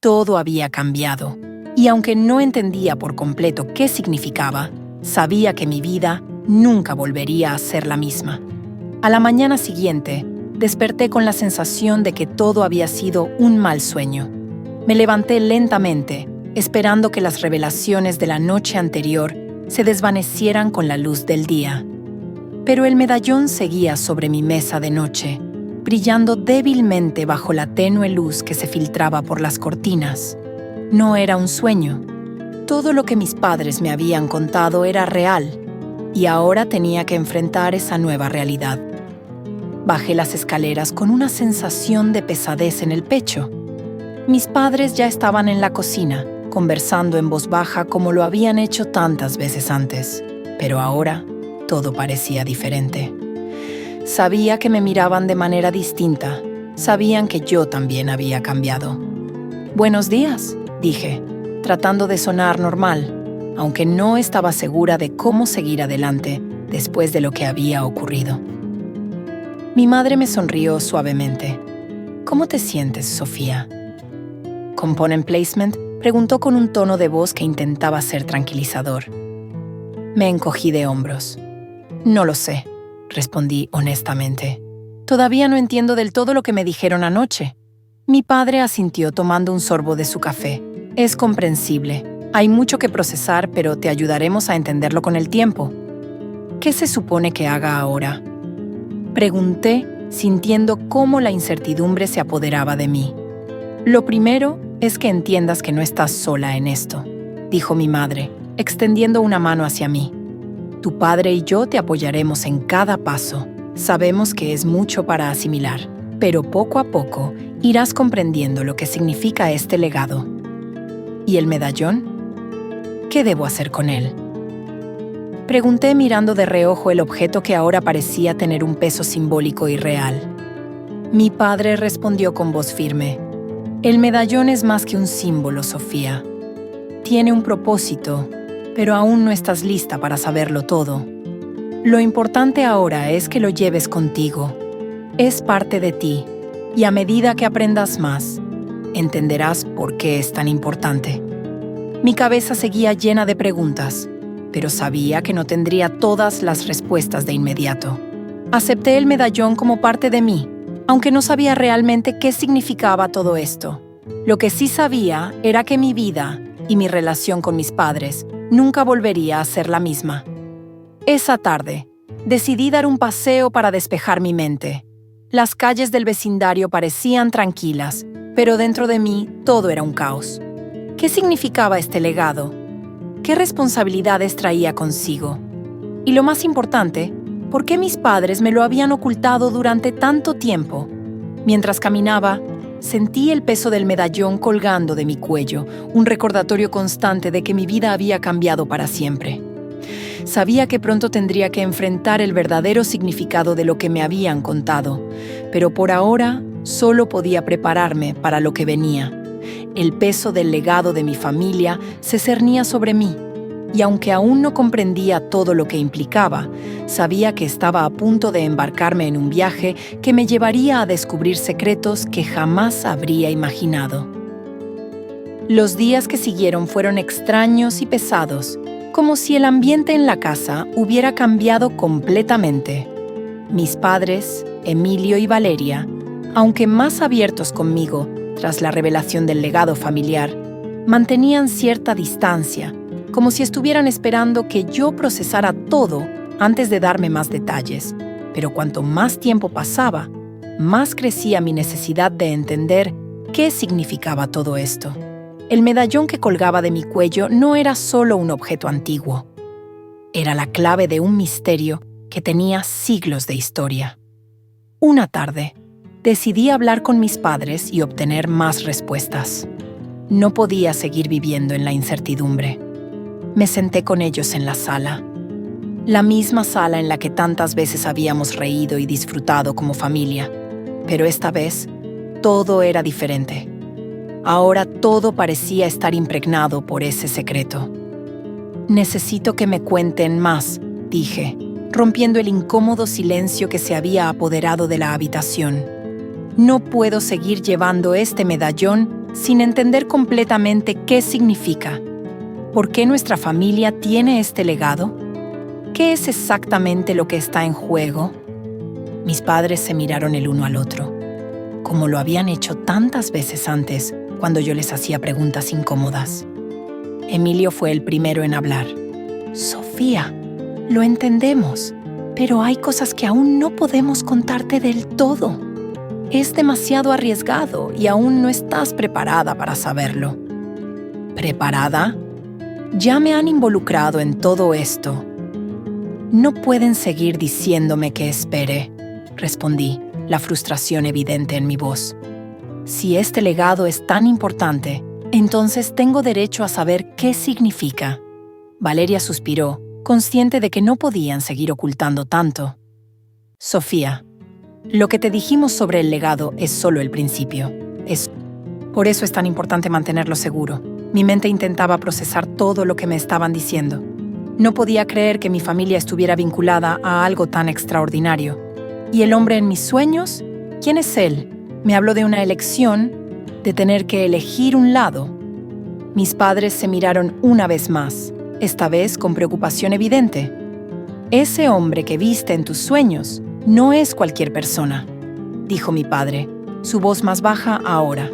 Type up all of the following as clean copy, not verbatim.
Todo había cambiado, y aunque no entendía por completo qué significaba, sabía que mi vida nunca volvería a ser la misma. A la mañana siguiente, desperté con la sensación de que todo había sido un mal sueño. Me levanté lentamente, esperando que las revelaciones de la noche anterior se desvanecieran con la luz del día. Pero el medallón seguía sobre mi mesa de noche, brillando débilmente bajo la tenue luz que se filtraba por las cortinas. No era un sueño. Todo lo que mis padres me habían contado era real, y ahora tenía que enfrentar esa nueva realidad. Bajé las escaleras con una sensación de pesadez en el pecho. Mis padres ya estaban en la cocina, conversando en voz baja como lo habían hecho tantas veces antes, pero ahora todo parecía diferente. Sabía que me miraban de manera distinta, sabían que yo también había cambiado. «Buenos días», dije, tratando de sonar normal, aunque no estaba segura de cómo seguir adelante después de lo que había ocurrido. Mi madre me sonrió suavemente. «¿Cómo te sientes, Sofía?» «Component placement», preguntó con un tono de voz que intentaba ser tranquilizador. Me encogí de hombros. «No lo sé», respondí honestamente. «Todavía no entiendo del todo lo que me dijeron anoche». Mi padre asintió tomando un sorbo de su café. «Es comprensible. Hay mucho que procesar, pero te ayudaremos a entenderlo con el tiempo». «¿Qué se supone que haga ahora?», pregunté, sintiendo cómo la incertidumbre se apoderaba de mí. «Lo primero es que entiendas que no estás sola en esto», dijo mi madre, extendiendo una mano hacia mí. «Tu padre y yo te apoyaremos en cada paso. Sabemos que es mucho para asimilar, pero poco a poco irás comprendiendo lo que significa este legado». «¿Y el medallón? ¿Qué debo hacer con él?», pregunté mirando de reojo el objeto que ahora parecía tener un peso simbólico y real. Mi padre respondió con voz firme. «El medallón es más que un símbolo, Sofía. Tiene un propósito, pero aún no estás lista para saberlo todo. Lo importante ahora es que lo lleves contigo. Es parte de ti, y a medida que aprendas más, entenderás por qué es tan importante». Mi cabeza seguía llena de preguntas, pero sabía que no tendría todas las respuestas de inmediato. Acepté el medallón como parte de mí, aunque no sabía realmente qué significaba todo esto. Lo que sí sabía era que mi vida y mi relación con mis padres nunca volvería a ser la misma. Esa tarde, decidí dar un paseo para despejar mi mente. Las calles del vecindario parecían tranquilas, pero dentro de mí todo era un caos. ¿Qué significaba este legado? ¿Qué responsabilidades traía consigo? Y lo más importante, ¿por qué mis padres me lo habían ocultado durante tanto tiempo? Mientras caminaba, sentí el peso del medallón colgando de mi cuello, un recordatorio constante de que mi vida había cambiado para siempre. Sabía que pronto tendría que enfrentar el verdadero significado de lo que me habían contado, pero por ahora solo podía prepararme para lo que venía. El peso del legado de mi familia se cernía sobre mí, y aunque aún no comprendía todo lo que implicaba, sabía que estaba a punto de embarcarme en un viaje que me llevaría a descubrir secretos que jamás habría imaginado. Los días que siguieron fueron extraños y pesados, como si el ambiente en la casa hubiera cambiado completamente. Mis padres, Emilio y Valeria, aunque más abiertos conmigo tras la revelación del legado familiar, mantenían cierta distancia, como si estuvieran esperando que yo procesara todo antes de darme más detalles. Pero cuanto más tiempo pasaba, más crecía mi necesidad de entender qué significaba todo esto. El medallón que colgaba de mi cuello no era solo un objeto antiguo. Era la clave de un misterio que tenía siglos de historia. Una tarde, decidí hablar con mis padres y obtener más respuestas. No podía seguir viviendo en la incertidumbre. Me senté con ellos en la sala. La misma sala en la que tantas veces habíamos reído y disfrutado como familia. Pero esta vez, todo era diferente. Ahora todo parecía estar impregnado por ese secreto. «Necesito que me cuenten más», dije, rompiendo el incómodo silencio que se había apoderado de la habitación. «No puedo seguir llevando este medallón sin entender completamente qué significa. ¿Por qué nuestra familia tiene este legado? ¿Qué es exactamente lo que está en juego? Mis padres se miraron el uno al otro, como lo habían hecho tantas veces antes cuando yo les hacía preguntas incómodas. Emilio fue el primero en hablar. Sofía, lo entendemos, pero hay cosas que aún no podemos contarte del todo. Es demasiado arriesgado y aún no estás preparada para saberlo. ¿Preparada? Ya me han involucrado en todo esto. No pueden seguir diciéndome que espere, respondí, la frustración evidente en mi voz. Si este legado es tan importante, entonces tengo derecho a saber qué significa. Valeria suspiró, consciente de que no podían seguir ocultando tanto. Sofía, lo que te dijimos sobre el legado es solo el principio. Por eso es tan importante mantenerlo seguro. Mi mente intentaba procesar todo lo que me estaban diciendo. No podía creer que mi familia estuviera vinculada a algo tan extraordinario. ¿Y el hombre en mis sueños? ¿Quién es él? Me habló de una elección, de tener que elegir un lado. Mis padres se miraron una vez más, esta vez con preocupación evidente. Ese hombre que viste en tus sueños no es cualquier persona, dijo mi padre, su voz más baja ahora.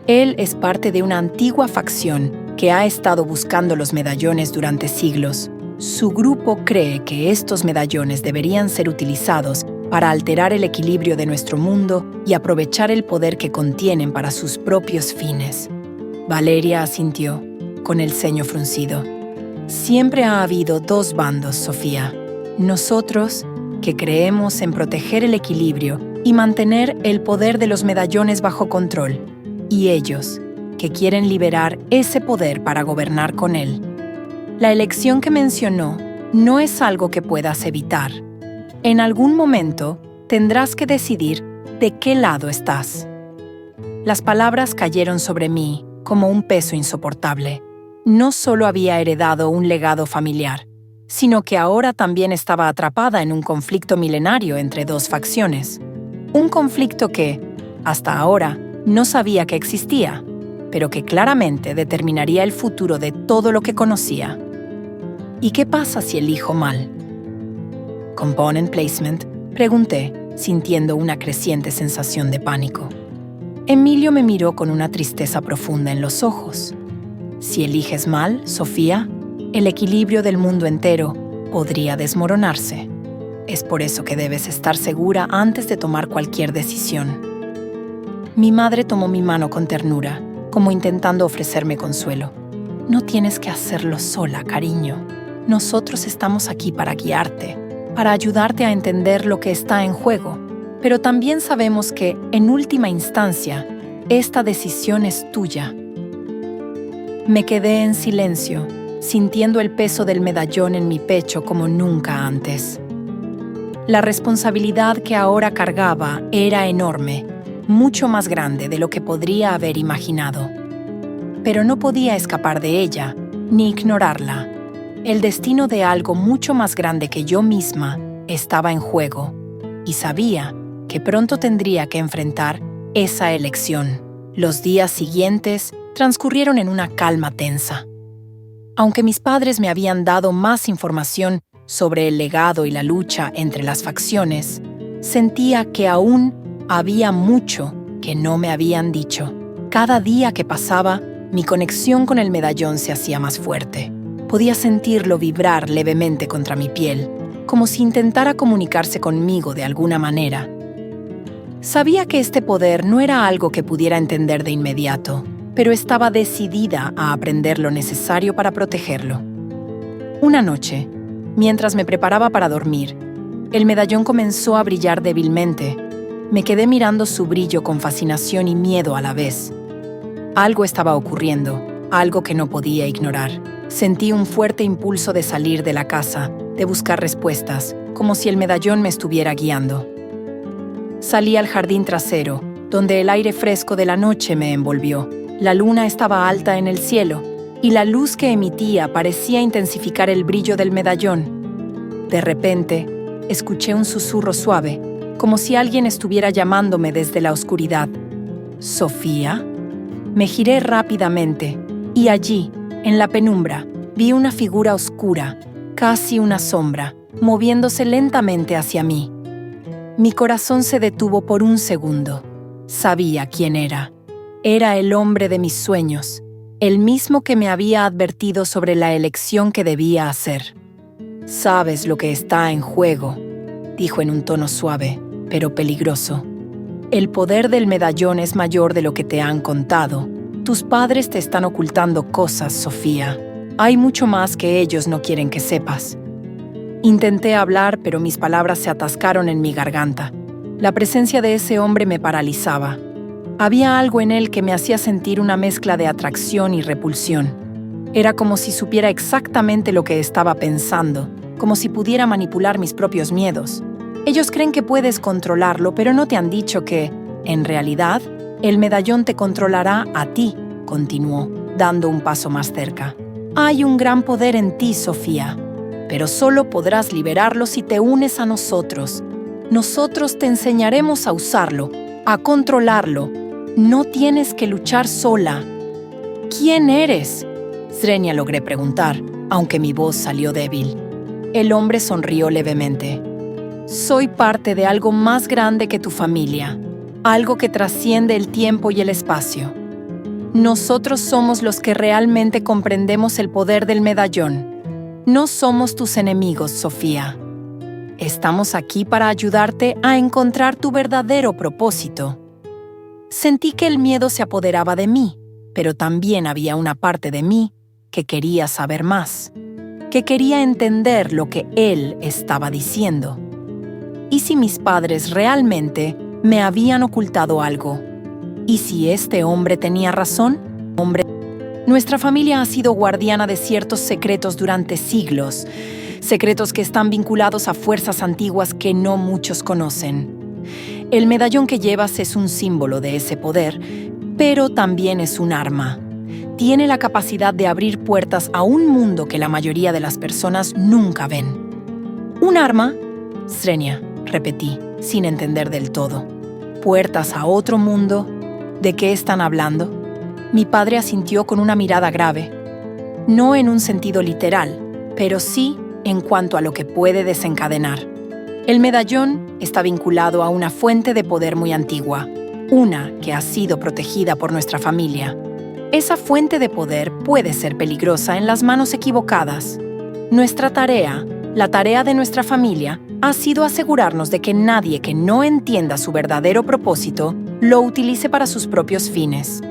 Él es parte de una antigua facción que ha estado buscando los medallones durante siglos. Su grupo cree que estos medallones deberían ser utilizados para alterar el equilibrio de nuestro mundo y aprovechar el poder que contienen para sus propios fines. Valeria asintió, con el ceño fruncido. Siempre ha habido dos bandos, Sofía. Nosotros, que creemos en proteger el equilibrio y mantener el poder de los medallones bajo control, y ellos, que quieren liberar ese poder para gobernar con él. La elección que mencionó no es algo que puedas evitar. En algún momento tendrás que decidir de qué lado estás. Las palabras cayeron sobre mí como un peso insoportable. No solo había heredado un legado familiar, sino que ahora también estaba atrapada en un conflicto milenario entre dos facciones. Un conflicto que, hasta ahora, no sabía que existía, pero que claramente determinaría el futuro de todo lo que conocía. ¿Y qué pasa si elijo mal? Component placement, pregunté, sintiendo una creciente sensación de pánico. Emilio me miró con una tristeza profunda en los ojos. Si eliges mal, Sofía, el equilibrio del mundo entero podría desmoronarse. Es por eso que debes estar segura antes de tomar cualquier decisión. Mi madre tomó mi mano con ternura, como intentando ofrecerme consuelo. No tienes que hacerlo sola, cariño. Nosotros estamos aquí para guiarte, para ayudarte a entender lo que está en juego, pero también sabemos que, en última instancia, esta decisión es tuya. Me quedé en silencio, sintiendo el peso del medallón en mi pecho como nunca antes. La responsabilidad que ahora cargaba era enorme, mucho más grande de lo que podría haber imaginado. Pero no podía escapar de ella, ni ignorarla. El destino de algo mucho más grande que yo misma estaba en juego, y sabía que pronto tendría que enfrentar esa elección. Los días siguientes transcurrieron en una calma tensa. Aunque mis padres me habían dado más información sobre el legado y la lucha entre las facciones, sentía que aún había mucho que no me habían dicho. Cada día que pasaba, mi conexión con el medallón se hacía más fuerte. Podía sentirlo vibrar levemente contra mi piel, como si intentara comunicarse conmigo de alguna manera. Sabía que este poder no era algo que pudiera entender de inmediato, pero estaba decidida a aprender lo necesario para protegerlo. Una noche, mientras me preparaba para dormir, el medallón comenzó a brillar débilmente. Me quedé mirando su brillo con fascinación y miedo a la vez. Algo estaba ocurriendo, algo que no podía ignorar. Sentí un fuerte impulso de salir de la casa, de buscar respuestas, como si el medallón me estuviera guiando. Salí al jardín trasero, donde el aire fresco de la noche me envolvió. La luna estaba alta en el cielo, y la luz que emitía parecía intensificar el brillo del medallón. De repente, escuché un susurro suave, como si alguien estuviera llamándome desde la oscuridad. «¿Sofía?». Me giré rápidamente y allí, en la penumbra, vi una figura oscura, casi una sombra, moviéndose lentamente hacia mí. Mi corazón se detuvo por un segundo. Sabía quién era. Era el hombre de mis sueños, el mismo que me había advertido sobre la elección que debía hacer. «Sabes lo que está en juego», dijo en un tono suave, pero peligroso. «El poder del medallón es mayor de lo que te han contado. Tus padres te están ocultando cosas, Sofía. Hay mucho más que ellos no quieren que sepas». Intenté hablar, pero mis palabras se atascaron en mi garganta. La presencia de ese hombre me paralizaba. Había algo en él que me hacía sentir una mezcla de atracción y repulsión. Era como si supiera exactamente lo que estaba pensando, como si pudiera manipular mis propios miedos. Ellos creen que puedes controlarlo, pero no te han dicho que, en realidad, el medallón te controlará a ti, continuó, dando un paso más cerca. Hay un gran poder en ti, Sofía, pero solo podrás liberarlo si te unes a nosotros. Nosotros te enseñaremos a usarlo, a controlarlo. No tienes que luchar sola. ¿Quién eres?, Zrenia logré preguntar, aunque mi voz salió débil. El hombre sonrió levemente. Soy parte de algo más grande que tu familia, algo que trasciende el tiempo y el espacio. Nosotros somos los que realmente comprendemos el poder del medallón. No somos tus enemigos, Sofía. Estamos aquí para ayudarte a encontrar tu verdadero propósito. Sentí que el miedo se apoderaba de mí, pero también había una parte de mí que quería saber más, que quería entender lo que él estaba diciendo. ¿Y si mis padres realmente me habían ocultado algo? ¿Y si este hombre tenía razón? Nuestra familia ha sido guardiana de ciertos secretos durante siglos, secretos que están vinculados a fuerzas antiguas que no muchos conocen. El medallón que llevas es un símbolo de ese poder, pero también es un arma. Tiene la capacidad de abrir puertas a un mundo que la mayoría de las personas nunca ven. ¿Un arma?, Zrenia, repetí, sin entender del todo. ¿Puertas a otro mundo? ¿De qué están hablando? Mi padre asintió con una mirada grave. No en un sentido literal, pero sí en cuanto a lo que puede desencadenar. El medallón está vinculado a una fuente de poder muy antigua, una que ha sido protegida por nuestra familia. Esa fuente de poder puede ser peligrosa en las manos equivocadas. Nuestra tarea, la tarea de nuestra familia, ha sido asegurarnos de que nadie que no entienda su verdadero propósito lo utilice para sus propios fines.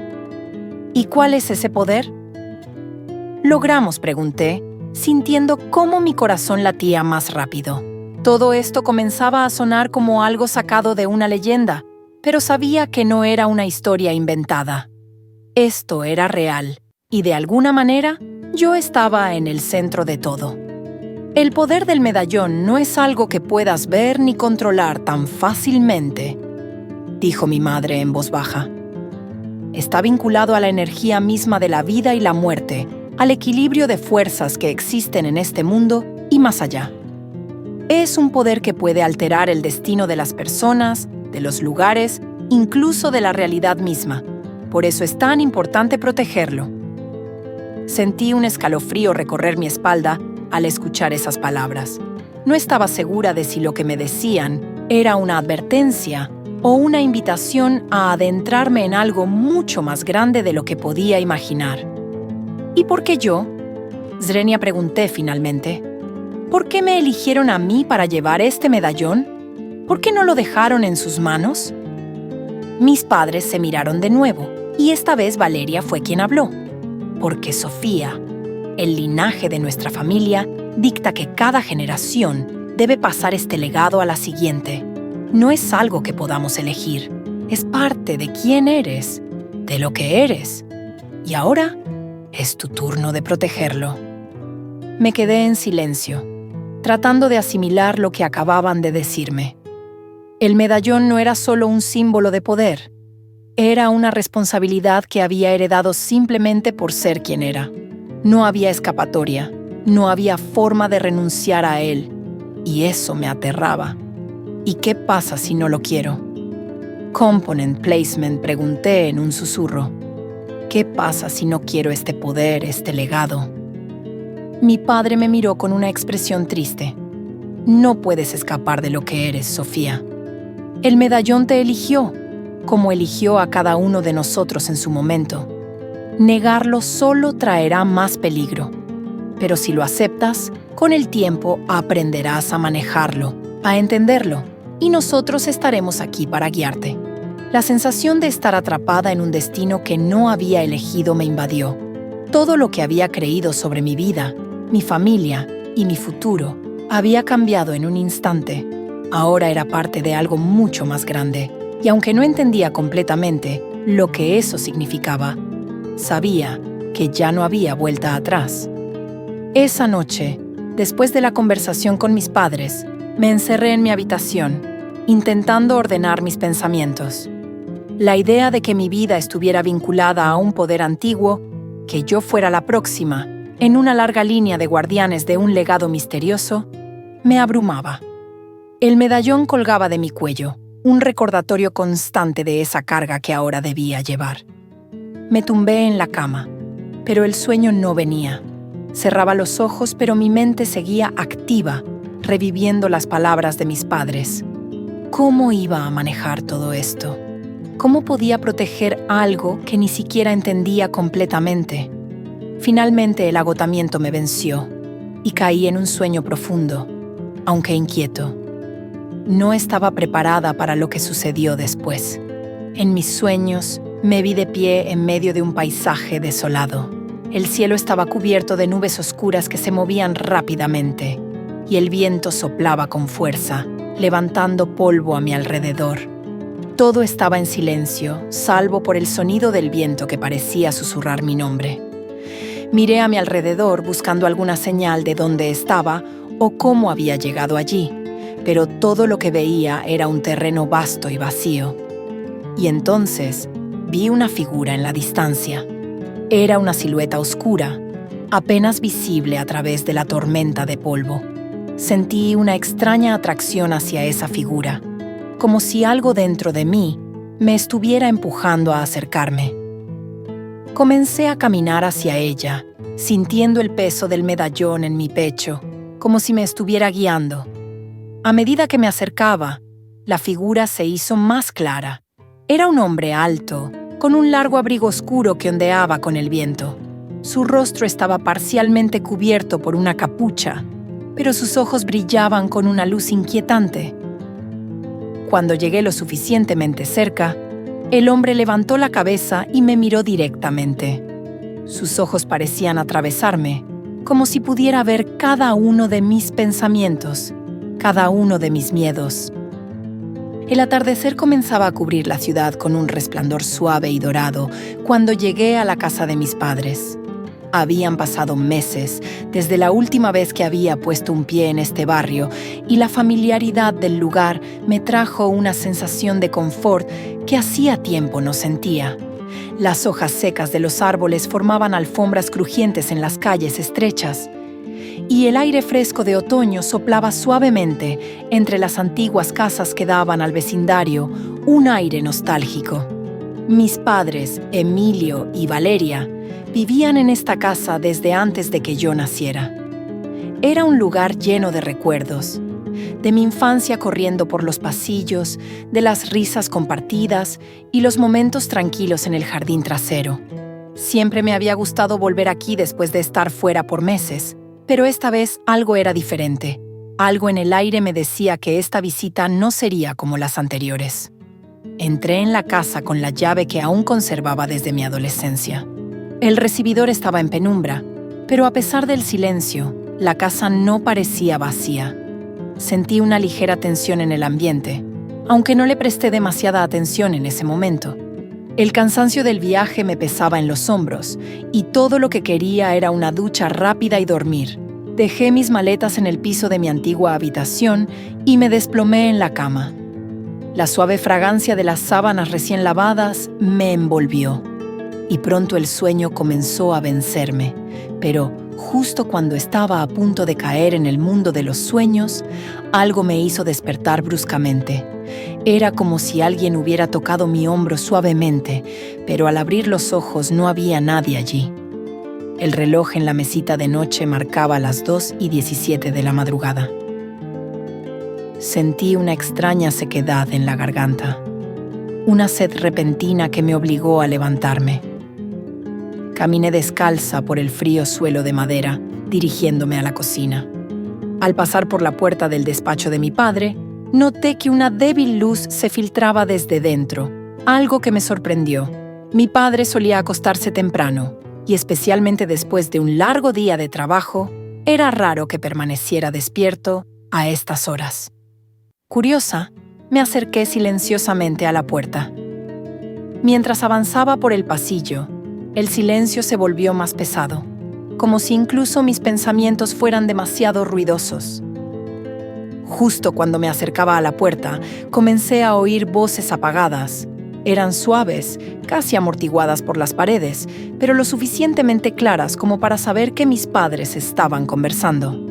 ¿Y cuál es ese poder? Logramos, pregunté, sintiendo cómo mi corazón latía más rápido. Todo esto comenzaba a sonar como algo sacado de una leyenda, pero sabía que no era una historia inventada. Esto era real, y de alguna manera, yo estaba en el centro de todo. El poder del medallón no es algo que puedas ver ni controlar tan fácilmente, dijo mi madre en voz baja. Está vinculado a la energía misma de la vida y la muerte, al equilibrio de fuerzas que existen en este mundo y más allá. Es un poder que puede alterar el destino de las personas, de los lugares, incluso de la realidad misma. Por eso es tan importante protegerlo. Sentí un escalofrío recorrer mi espalda al escuchar esas palabras. No estaba segura de si lo que me decían era una advertencia o una invitación a adentrarme en algo mucho más grande de lo que podía imaginar. ¿Y por qué yo?, Zrenia pregunté finalmente. ¿Por qué me eligieron a mí para llevar este medallón? ¿Por qué no lo dejaron en sus manos? Mis padres se miraron de nuevo, y esta vez Valeria fue quien habló. Porque Sofía, el linaje de nuestra familia, dicta que cada generación debe pasar este legado a la siguiente. No es algo que podamos elegir. Es parte de quién eres, de lo que eres. Y ahora es tu turno de protegerlo. Me quedé en silencio, tratando de asimilar lo que acababan de decirme. El medallón no era solo un símbolo de poder. Era una responsabilidad que había heredado simplemente por ser quien era. No había escapatoria, no había forma de renunciar a él, y eso me aterraba. ¿Y qué pasa si no lo quiero? Component placement, pregunté en un susurro. ¿Qué pasa si no quiero este poder, este legado? Mi padre me miró con una expresión triste. No puedes escapar de lo que eres, Sofía. El medallón te eligió, como eligió a cada uno de nosotros en su momento. Negarlo solo traerá más peligro. Pero si lo aceptas, con el tiempo aprenderás a manejarlo, a entenderlo, y nosotros estaremos aquí para guiarte. La sensación de estar atrapada en un destino que no había elegido me invadió. Todo lo que había creído sobre mi vida, mi familia y mi futuro había cambiado en un instante. Ahora era parte de algo mucho más grande, y aunque no entendía completamente lo que eso significaba, sabía que ya no había vuelta atrás. Esa noche, después de la conversación con mis padres, me encerré en mi habitación, intentando ordenar mis pensamientos. La idea de que mi vida estuviera vinculada a un poder antiguo, que yo fuera la próxima, en una larga línea de guardianes de un legado misterioso, me abrumaba. El medallón colgaba de mi cuello, un recordatorio constante de esa carga que ahora debía llevar. Me tumbé en la cama, pero el sueño no venía. Cerraba los ojos, pero mi mente seguía activa, reviviendo las palabras de mis padres. ¿Cómo iba a manejar todo esto? ¿Cómo podía proteger algo que ni siquiera entendía completamente? Finalmente el agotamiento me venció y caí en un sueño profundo, aunque inquieto. No estaba preparada para lo que sucedió después. En mis sueños, me vi de pie en medio de un paisaje desolado. El cielo estaba cubierto de nubes oscuras que se movían rápidamente, y el viento soplaba con fuerza, levantando polvo a mi alrededor. Todo estaba en silencio, salvo por el sonido del viento que parecía susurrar mi nombre. Miré a mi alrededor buscando alguna señal de dónde estaba o cómo había llegado allí, pero todo lo que veía era un terreno vasto y vacío. Y entonces vi una figura en la distancia. Era una silueta oscura, apenas visible a través de la tormenta de polvo. Sentí una extraña atracción hacia esa figura, como si algo dentro de mí me estuviera empujando a acercarme. Comencé a caminar hacia ella, sintiendo el peso del medallón en mi pecho, como si me estuviera guiando. A medida que me acercaba, la figura se hizo más clara. Era un hombre alto, con un largo abrigo oscuro que ondeaba con el viento. Su rostro estaba parcialmente cubierto por una capucha, pero sus ojos brillaban con una luz inquietante. Cuando llegué lo suficientemente cerca, el hombre levantó la cabeza y me miró directamente. Sus ojos parecían atravesarme, como si pudiera ver cada uno de mis pensamientos, cada uno de mis miedos. El atardecer comenzaba a cubrir la ciudad con un resplandor suave y dorado cuando llegué a la casa de mis padres. Habían pasado meses desde la última vez que había puesto un pie en este barrio y la familiaridad del lugar me trajo una sensación de confort que hacía tiempo no sentía. Las hojas secas de los árboles formaban alfombras crujientes en las calles estrechas, y el aire fresco de otoño soplaba suavemente entre las antiguas casas que daban al vecindario un aire nostálgico. Mis padres, Emilio y Valeria, vivían en esta casa desde antes de que yo naciera. Era un lugar lleno de recuerdos, de mi infancia corriendo por los pasillos, de las risas compartidas y los momentos tranquilos en el jardín trasero. Siempre me había gustado volver aquí después de estar fuera por meses, pero esta vez algo era diferente. Algo en el aire me decía que esta visita no sería como las anteriores. Entré en la casa con la llave que aún conservaba desde mi adolescencia. El recibidor estaba en penumbra, pero a pesar del silencio, la casa no parecía vacía. Sentí una ligera tensión en el ambiente, aunque no le presté demasiada atención en ese momento. El cansancio del viaje me pesaba en los hombros, y todo lo que quería era una ducha rápida y dormir. Dejé mis maletas en el piso de mi antigua habitación y me desplomé en la cama. La suave fragancia de las sábanas recién lavadas me envolvió. y pronto el sueño comenzó a vencerme, pero justo cuando estaba a punto de caer en el mundo de los sueños, algo me hizo despertar bruscamente. Era como si alguien hubiera tocado mi hombro suavemente, pero al abrir los ojos no había nadie allí. El reloj en la mesita de noche marcaba las 2:17 de la madrugada. Sentí una extraña sequedad en la garganta, una sed repentina que me obligó a levantarme. Caminé descalza por el frío suelo de madera, dirigiéndome a la cocina. Al pasar por la puerta del despacho de mi padre, noté que una débil luz se filtraba desde dentro, algo que me sorprendió. Mi padre solía acostarse temprano, y especialmente después de un largo día de trabajo, era raro que permaneciera despierto a estas horas. Curiosa, me acerqué silenciosamente a la puerta. Mientras avanzaba por el pasillo, el silencio se volvió más pesado, como si incluso mis pensamientos fueran demasiado ruidosos. Justo cuando me acercaba a la puerta, comencé a oír voces apagadas. Eran suaves, casi amortiguadas por las paredes, pero lo suficientemente claras como para saber que mis padres estaban conversando.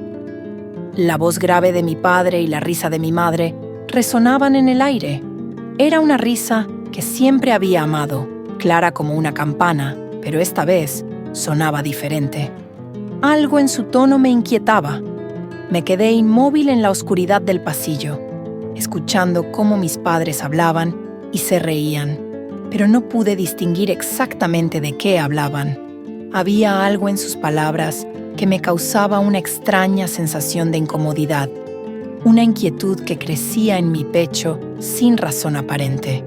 La voz grave de mi padre y la risa de mi madre resonaban en el aire. Era una risa que siempre había amado, clara como una campana, pero esta vez sonaba diferente. Algo en su tono me inquietaba. Me quedé inmóvil en la oscuridad del pasillo, escuchando cómo mis padres hablaban y se reían, pero no pude distinguir exactamente de qué hablaban. Había algo en sus palabras que me causaba una extraña sensación de incomodidad, una inquietud que crecía en mi pecho sin razón aparente.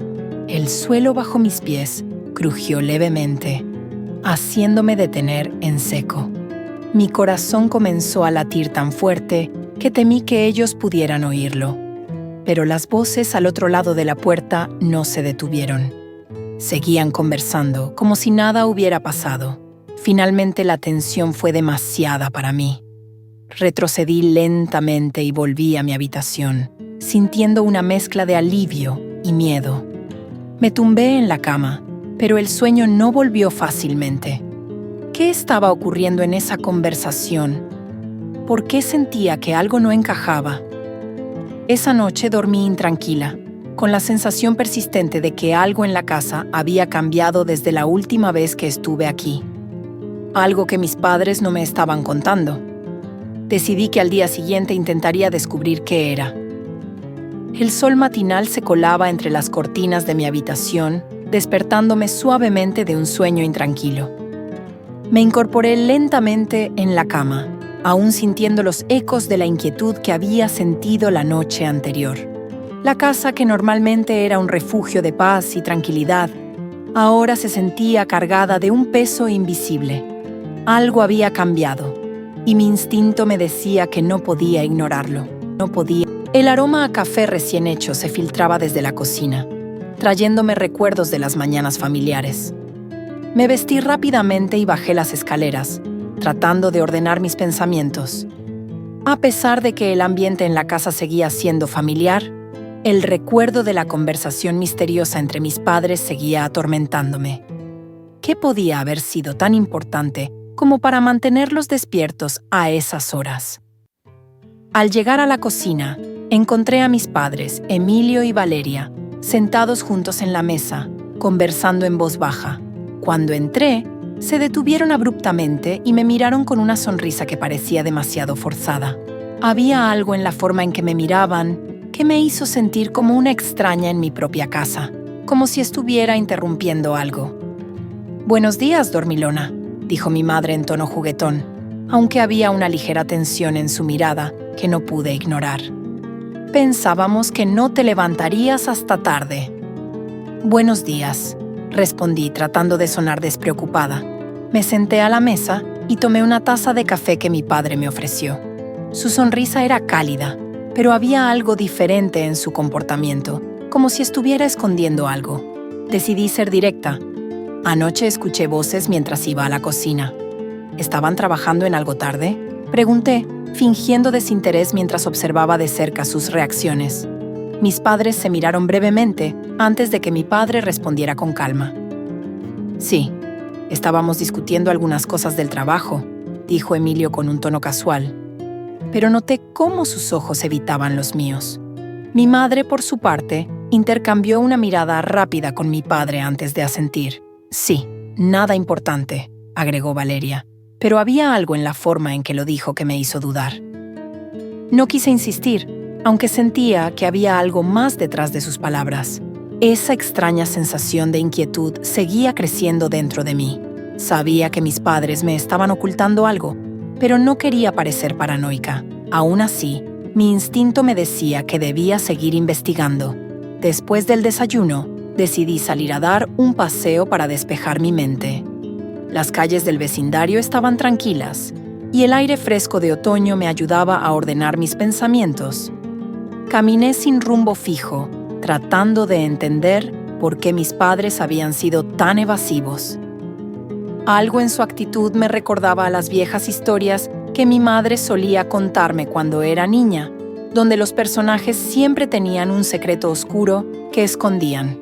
El suelo bajo mis pies crujió levemente, haciéndome detener en seco. Mi corazón comenzó a latir tan fuerte que temí que ellos pudieran oírlo. Pero las voces al otro lado de la puerta no se detuvieron. Seguían conversando, como si nada hubiera pasado. Finalmente la tensión fue demasiada para mí. Retrocedí lentamente y volví a mi habitación, sintiendo una mezcla de alivio y miedo. Me tumbé en la cama, pero el sueño no volvió fácilmente. ¿Qué estaba ocurriendo en esa conversación? ¿Por qué sentía que algo no encajaba? Esa noche dormí intranquila, con la sensación persistente de que algo en la casa había cambiado desde la última vez que estuve aquí. Algo que mis padres no me estaban contando. Decidí que al día siguiente intentaría descubrir qué era. El sol matinal se colaba entre las cortinas de mi habitación, despertándome suavemente de un sueño intranquilo. Me incorporé lentamente en la cama, aún sintiendo los ecos de la inquietud que había sentido la noche anterior. La casa, que normalmente era un refugio de paz y tranquilidad, ahora se sentía cargada de un peso invisible. Algo había cambiado, y mi instinto me decía que no podía ignorarlo. No podía. El aroma a café recién hecho se filtraba desde la cocina, trayéndome recuerdos de las mañanas familiares. Me vestí rápidamente y bajé las escaleras, tratando de ordenar mis pensamientos. A pesar de que el ambiente en la casa seguía siendo familiar, el recuerdo de la conversación misteriosa entre mis padres seguía atormentándome. ¿Qué podía haber sido tan importante como para mantenerlos despiertos a esas horas? Al llegar a la cocina, encontré a mis padres, Emilio y Valeria, sentados juntos en la mesa, conversando en voz baja. Cuando entré, se detuvieron abruptamente y me miraron con una sonrisa que parecía demasiado forzada. Había algo en la forma en que me miraban que me hizo sentir como una extraña en mi propia casa, como si estuviera interrumpiendo algo. «Buenos días, dormilona», dijo mi madre en tono juguetón, aunque había una ligera tensión en su mirada que no pude ignorar. «Pensábamos que no te levantarías hasta tarde». «Buenos días», respondí tratando de sonar despreocupada. Me senté a la mesa y tomé una taza de café que mi padre me ofreció. Su sonrisa era cálida, pero había algo diferente en su comportamiento, como si estuviera escondiendo algo. Decidí ser directa. Anoche escuché voces mientras iba a la cocina. ¿Estaban trabajando en algo tarde?, pregunté, fingiendo desinterés mientras observaba de cerca sus reacciones. Mis padres se miraron brevemente antes de que mi padre respondiera con calma. «Sí, Estábamos discutiendo algunas cosas del trabajo, dijo Emilio con un tono casual, pero noté cómo sus ojos evitaban los míos. Mi madre, por su parte, intercambió una mirada rápida con mi padre antes de asentir. Sí, nada importante, agregó Valeria, pero había algo en la forma en que lo dijo que me hizo dudar. No quise insistir, aunque sentía que había algo más detrás de sus palabras. Esa extraña sensación de inquietud seguía creciendo dentro de mí. Sabía que mis padres me estaban ocultando algo, pero no quería parecer paranoica. Aún así, mi instinto me decía que debía seguir investigando. Después del desayuno, decidí salir a dar un paseo para despejar mi mente. Las calles del vecindario estaban tranquilas, y el aire fresco de otoño me ayudaba a ordenar mis pensamientos. Caminé sin rumbo fijo, tratando de entender por qué mis padres habían sido tan evasivos. Algo en su actitud me recordaba a las viejas historias que mi madre solía contarme cuando era niña, donde los personajes siempre tenían un secreto oscuro que escondían.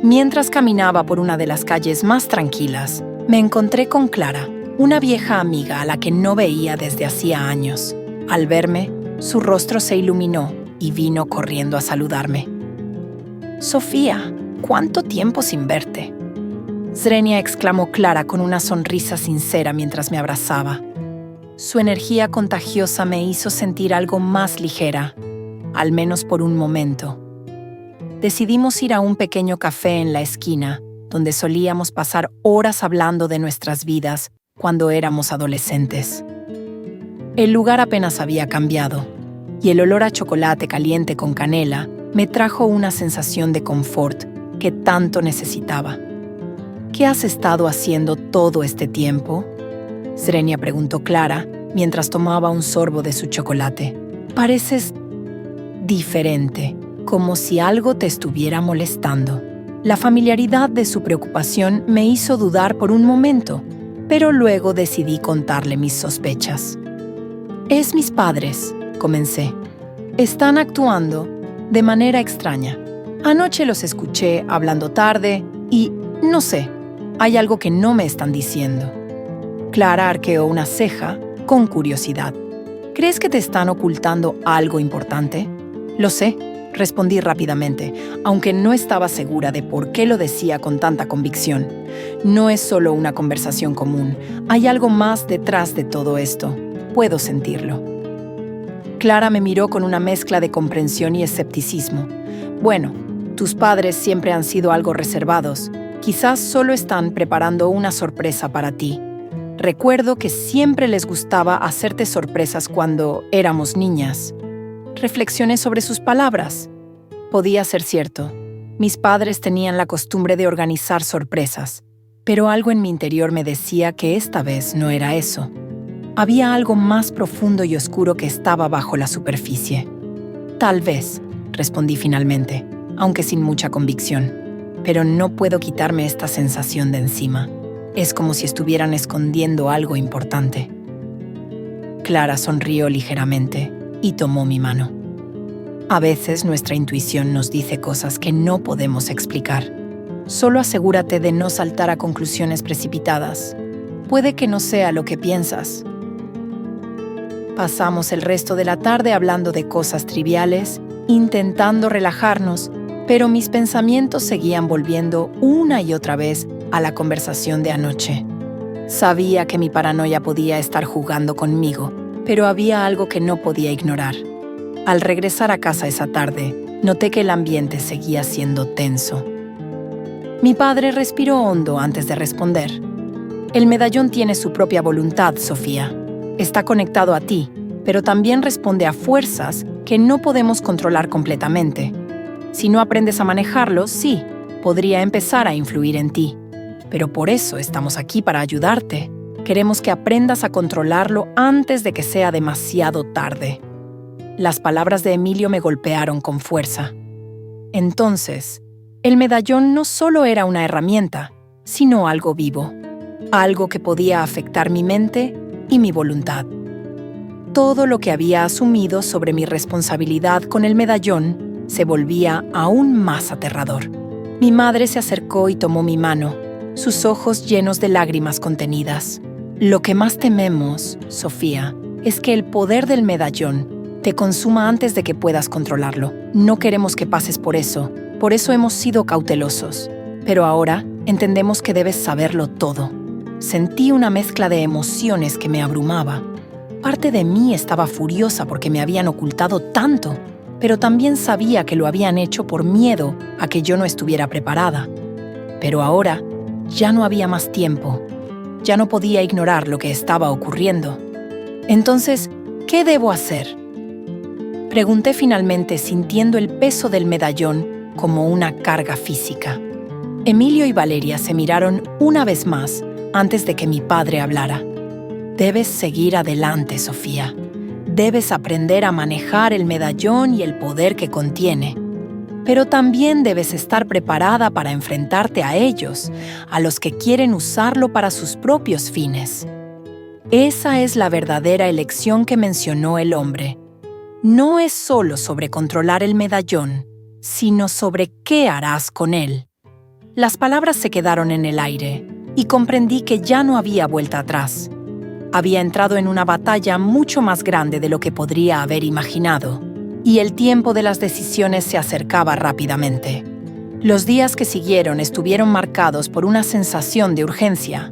Mientras caminaba por una de las calles más tranquilas, me encontré con Clara, una vieja amiga a la que no veía desde hacía años. Al verme, su rostro se iluminó y vino corriendo a saludarme. «Sofía, ¿cuánto tiempo sin verte?», Zrenia exclamó Clara con una sonrisa sincera mientras me abrazaba. Su energía contagiosa me hizo sentir algo más ligera, al menos por un momento. Decidimos ir a un pequeño café en la esquina, donde solíamos pasar horas hablando de nuestras vidas cuando éramos adolescentes. El lugar apenas había cambiado, y el olor a chocolate caliente con canela me trajo una sensación de confort que tanto necesitaba. «¿Qué has estado haciendo todo este tiempo?», Zrenia preguntó Clara mientras tomaba un sorbo de su chocolate. «Pareces diferente, como si algo te estuviera molestando». La familiaridad de su preocupación me hizo dudar por un momento, pero luego decidí contarle mis sospechas. «Es mis padres», comencé. «Están actuando de manera extraña. Anoche los escuché hablando tarde y, no sé, hay algo que no me están diciendo». Clara arqueó una ceja con curiosidad. «¿Crees que te están ocultando algo importante?». «Lo sé», respondí rápidamente, aunque no estaba segura de por qué lo decía con tanta convicción. «No es solo una conversación común. Hay algo más detrás de todo esto. Puedo sentirlo». Clara me miró con una mezcla de comprensión y escepticismo. «Bueno, tus padres siempre han sido algo reservados. Quizás solo están preparando una sorpresa para ti. Recuerdo que siempre les gustaba hacerte sorpresas cuando éramos niñas». Reflexioné sobre sus palabras. Podía ser cierto. Mis padres tenían la costumbre de organizar sorpresas, pero algo en mi interior me decía que esta vez no era eso. Había algo más profundo y oscuro que estaba bajo la superficie. «Tal vez», respondí finalmente, aunque sin mucha convicción. «Pero no puedo quitarme esta sensación de encima. Es como si estuvieran escondiendo algo importante». Clara sonrió ligeramente y tomó mi mano. A veces nuestra intuición nos dice cosas que no podemos explicar. Solo asegúrate de no saltar a conclusiones precipitadas. Puede que no sea lo que piensas. Pasamos el resto de la tarde hablando de cosas triviales, intentando relajarnos, pero mis pensamientos seguían volviendo una y otra vez a la conversación de anoche. Sabía que mi paranoia podía estar jugando conmigo, pero había algo que no podía ignorar. Al regresar a casa esa tarde, noté que el ambiente seguía siendo tenso. Mi padre respiró hondo antes de responder. «El medallón tiene su propia voluntad, Sofía. Está conectado a ti, pero también responde a fuerzas que no podemos controlar completamente. Si no aprendes a manejarlo, sí, podría empezar a influir en ti. Pero por eso estamos aquí para ayudarte. Queremos que aprendas a controlarlo antes de que sea demasiado tarde». Las palabras de Emilio me golpearon con fuerza. Entonces, el medallón no solo era una herramienta, sino algo vivo, algo que podía afectar mi mente y mi voluntad. Todo lo que había asumido sobre mi responsabilidad con el medallón se volvía aún más aterrador. Mi madre se acercó y tomó mi mano, sus ojos llenos de lágrimas contenidas. Lo que más tememos, Sofía, es que el poder del medallón te consuma antes de que puedas controlarlo. No queremos que pases por eso hemos sido cautelosos. Pero ahora entendemos que debes saberlo todo. Sentí una mezcla de emociones que me abrumaba. Parte de mí estaba furiosa porque me habían ocultado tanto, pero también sabía que lo habían hecho por miedo a que yo no estuviera preparada. Pero ahora ya no había más tiempo. Ya no podía ignorar lo que estaba ocurriendo. Entonces, ¿qué debo hacer? Pregunté finalmente, sintiendo el peso del medallón como una carga física. Emilio y Valeria se miraron una vez más antes de que mi padre hablara. Debes seguir adelante, Sofía. Debes aprender a manejar el medallón y el poder que contiene. Pero también debes estar preparada para enfrentarte a ellos, a los que quieren usarlo para sus propios fines. Esa es la verdadera elección que mencionó el hombre. No es solo sobre controlar el medallón, sino sobre qué harás con él. Las palabras se quedaron en el aire y comprendí que ya no había vuelta atrás. Había entrado en una batalla mucho más grande de lo que podría haber imaginado, y el tiempo de las decisiones se acercaba rápidamente. Los días que siguieron estuvieron marcados por una sensación de urgencia.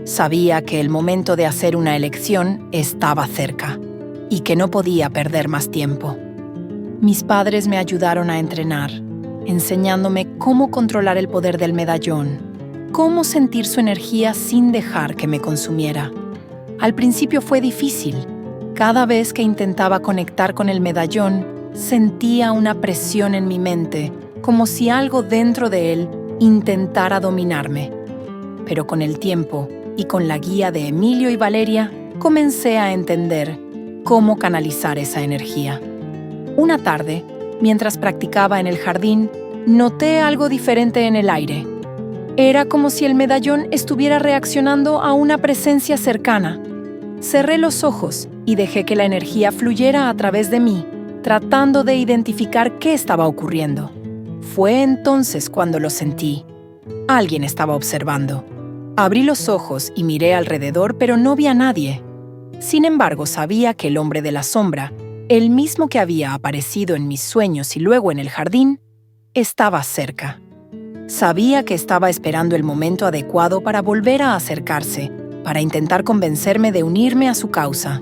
Sabía que el momento de hacer una elección estaba cerca y que no podía perder más tiempo. Mis padres me ayudaron a entrenar, enseñándome cómo controlar el poder del medallón, cómo sentir su energía sin dejar que me consumiera. Al principio fue difícil. Cada vez que intentaba conectar con el medallón, sentía una presión en mi mente, como si algo dentro de él intentara dominarme. Pero con el tiempo y con la guía de Emilio y Valeria, comencé a entender cómo canalizar esa energía. Una tarde, mientras practicaba en el jardín, noté algo diferente en el aire. Era como si el medallón estuviera reaccionando a una presencia cercana. Cerré los ojos y dejé que la energía fluyera a través de mí, tratando de identificar qué estaba ocurriendo. Fue entonces cuando lo sentí. Alguien estaba observando. Abrí los ojos y miré alrededor, pero no vi a nadie. Sin embargo, sabía que el hombre de la sombra, el mismo que había aparecido en mis sueños y luego en el jardín, estaba cerca. Sabía que estaba esperando el momento adecuado para volver a acercarse, para intentar convencerme de unirme a su causa.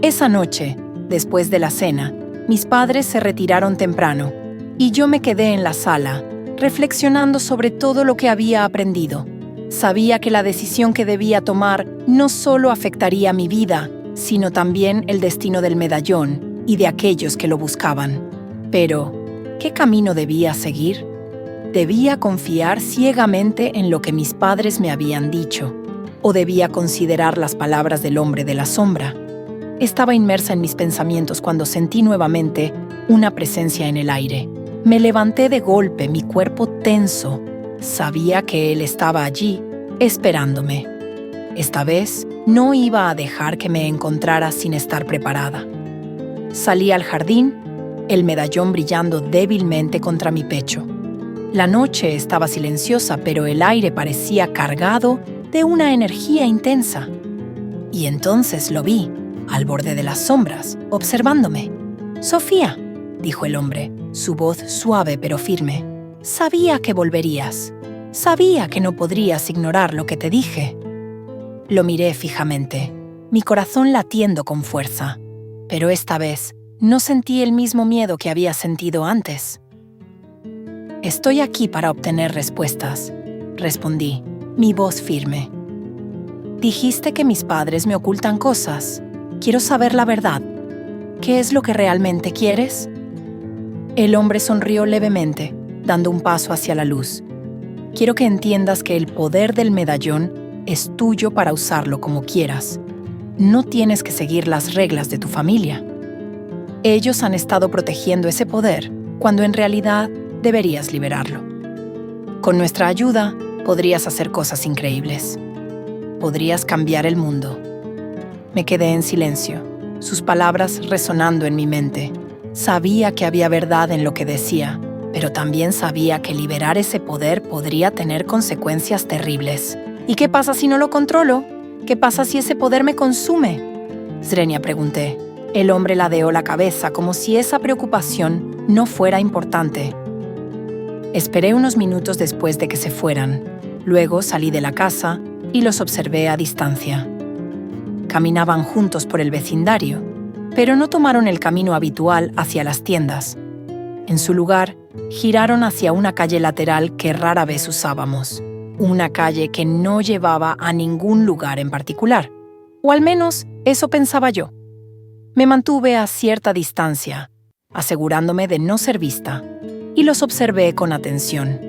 Esa noche, después de la cena, mis padres se retiraron temprano y yo me quedé en la sala, reflexionando sobre todo lo que había aprendido. Sabía que la decisión que debía tomar no solo afectaría mi vida, sino también el destino del medallón y de aquellos que lo buscaban. Pero, ¿qué camino debía seguir? ¿Debía confiar ciegamente en lo que mis padres me habían dicho? ¿O debía considerar las palabras del hombre de la sombra? Estaba inmersa en mis pensamientos cuando sentí nuevamente una presencia en el aire. Me levanté de golpe, mi cuerpo tenso. Sabía que él estaba allí, esperándome. Esta vez no iba a dejar que me encontrara sin estar preparada. Salí al jardín, el medallón brillando débilmente contra mi pecho. La noche estaba silenciosa, pero el aire parecía cargado de una energía intensa. Y entonces lo vi, al borde de las sombras, observándome. «Sofía», dijo el hombre, su voz suave pero firme. «Sabía que volverías. Sabía que no podrías ignorar lo que te dije». Lo miré fijamente, mi corazón latiendo con fuerza. Pero esta vez no sentí el mismo miedo que había sentido antes. «Estoy aquí para obtener respuestas», respondí, mi voz firme. «Dijiste que mis padres me ocultan cosas. Quiero saber la verdad. ¿Qué es lo que realmente quieres?» El hombre sonrió levemente, dando un paso hacia la luz. «Quiero que entiendas que el poder del medallón es tuyo para usarlo como quieras. No tienes que seguir las reglas de tu familia. Ellos han estado protegiendo ese poder, cuando en realidad deberías liberarlo. Con nuestra ayuda, podrías hacer cosas increíbles. Podrías cambiar el mundo». Me quedé en silencio, sus palabras resonando en mi mente. Sabía que había verdad en lo que decía, pero también sabía que liberar ese poder podría tener consecuencias terribles. ¿Y qué pasa si no lo controlo? ¿Qué pasa si ese poder me consume? Zrenia, pregunté. El hombre ladeó la cabeza como si esa preocupación no fuera importante. Esperé unos minutos después de que se fueran. Luego salí de la casa y los observé a distancia. Caminaban juntos por el vecindario, pero no tomaron el camino habitual hacia las tiendas. En su lugar, giraron hacia una calle lateral que rara vez usábamos, una calle que no llevaba a ningún lugar en particular, o al menos eso pensaba yo. Me mantuve a cierta distancia, asegurándome de no ser vista, y los observé con atención.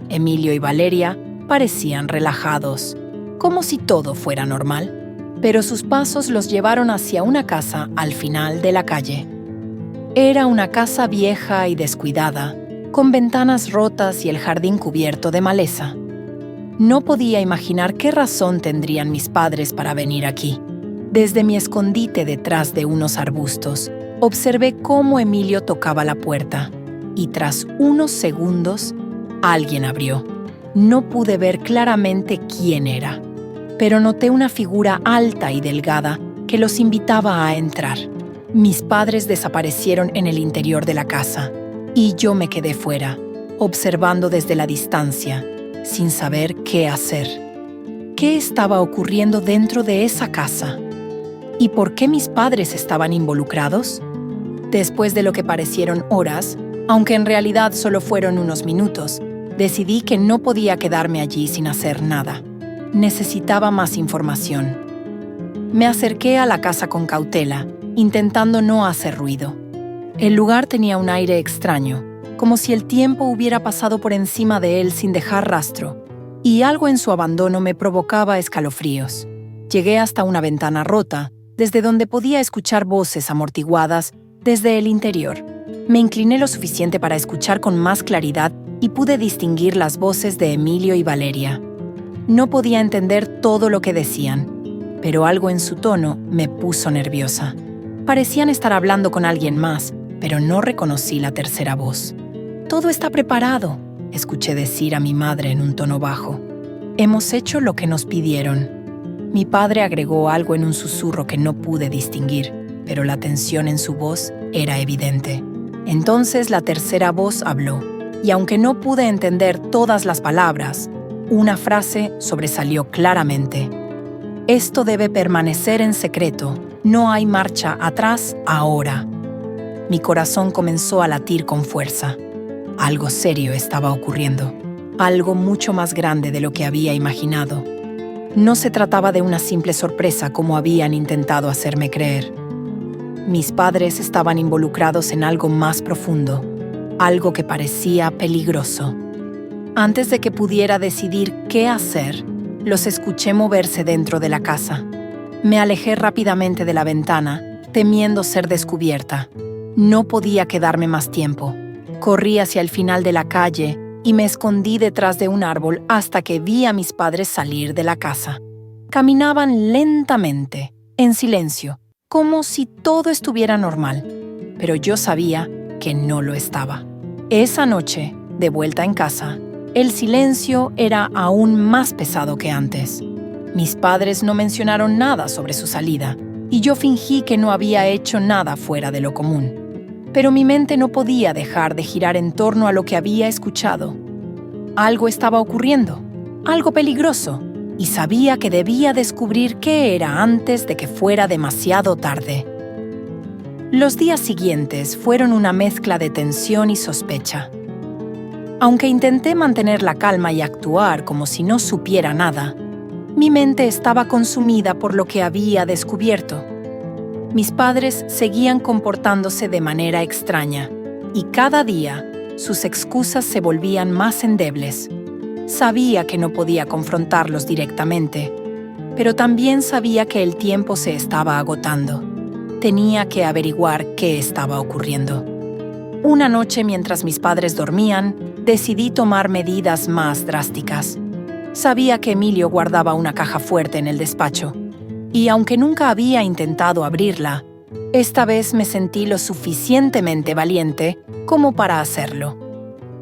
Emilio y Valeria parecían relajados, como si todo fuera normal, pero sus pasos los llevaron hacia una casa al final de la calle. Era una casa vieja y descuidada, con ventanas rotas y el jardín cubierto de maleza. No podía imaginar qué razón tendrían mis padres para venir aquí. Desde mi escondite detrás de unos arbustos, observé cómo Emilio tocaba la puerta, y tras unos segundos, alguien abrió. No pude ver claramente quién era, pero noté una figura alta y delgada que los invitaba a entrar. Mis padres desaparecieron en el interior de la casa, y yo me quedé fuera, observando desde la distancia, sin saber qué hacer. ¿Qué estaba ocurriendo dentro de esa casa? ¿Y por qué mis padres estaban involucrados? Después de lo que parecieron horas, aunque en realidad solo fueron unos minutos, decidí que no podía quedarme allí sin hacer nada. Necesitaba más información. Me acerqué a la casa con cautela, intentando no hacer ruido. El lugar tenía un aire extraño, como si el tiempo hubiera pasado por encima de él sin dejar rastro, y algo en su abandono me provocaba escalofríos. Llegué hasta una ventana rota, desde donde podía escuchar voces amortiguadas desde el interior. Me incliné lo suficiente para escuchar con más claridad y pude distinguir las voces de Emilio y Valeria. No podía entender todo lo que decían, pero algo en su tono me puso nerviosa. Parecían estar hablando con alguien más, pero no reconocí la tercera voz. «Todo está preparado», escuché decir a mi madre en un tono bajo. «Hemos hecho lo que nos pidieron». Mi padre agregó algo en un susurro que no pude distinguir, pero la tensión en su voz era evidente. Entonces la tercera voz habló, y aunque no pude entender todas las palabras, una frase sobresalió claramente. «Esto debe permanecer en secreto. No hay marcha atrás ahora». Mi corazón comenzó a latir con fuerza. Algo serio estaba ocurriendo. Algo mucho más grande de lo que había imaginado. No se trataba de una simple sorpresa como habían intentado hacerme creer. Mis padres estaban involucrados en algo más profundo, algo que parecía peligroso. Antes de que pudiera decidir qué hacer, los escuché moverse dentro de la casa. Me alejé rápidamente de la ventana, temiendo ser descubierta. No podía quedarme más tiempo. Corrí hacia el final de la calle y me escondí detrás de un árbol hasta que vi a mis padres salir de la casa. Caminaban lentamente, en silencio, como si todo estuviera normal, pero yo sabía que no lo estaba. Esa noche, de vuelta en casa, el silencio era aún más pesado que antes. Mis padres no mencionaron nada sobre su salida, y yo fingí que no había hecho nada fuera de lo común. Pero mi mente no podía dejar de girar en torno a lo que había escuchado. Algo estaba ocurriendo, algo peligroso, y sabía que debía descubrir qué era antes de que fuera demasiado tarde. Los días siguientes fueron una mezcla de tensión y sospecha. Aunque intenté mantener la calma y actuar como si no supiera nada, mi mente estaba consumida por lo que había descubierto. Mis padres seguían comportándose de manera extraña, y cada día sus excusas se volvían más endebles. Sabía que no podía confrontarlos directamente, pero también sabía que el tiempo se estaba agotando. Tenía que averiguar qué estaba ocurriendo. Una noche, mientras mis padres dormían, decidí tomar medidas más drásticas. Sabía que Emilio guardaba una caja fuerte en el despacho, y aunque nunca había intentado abrirla, esta vez me sentí lo suficientemente valiente como para hacerlo.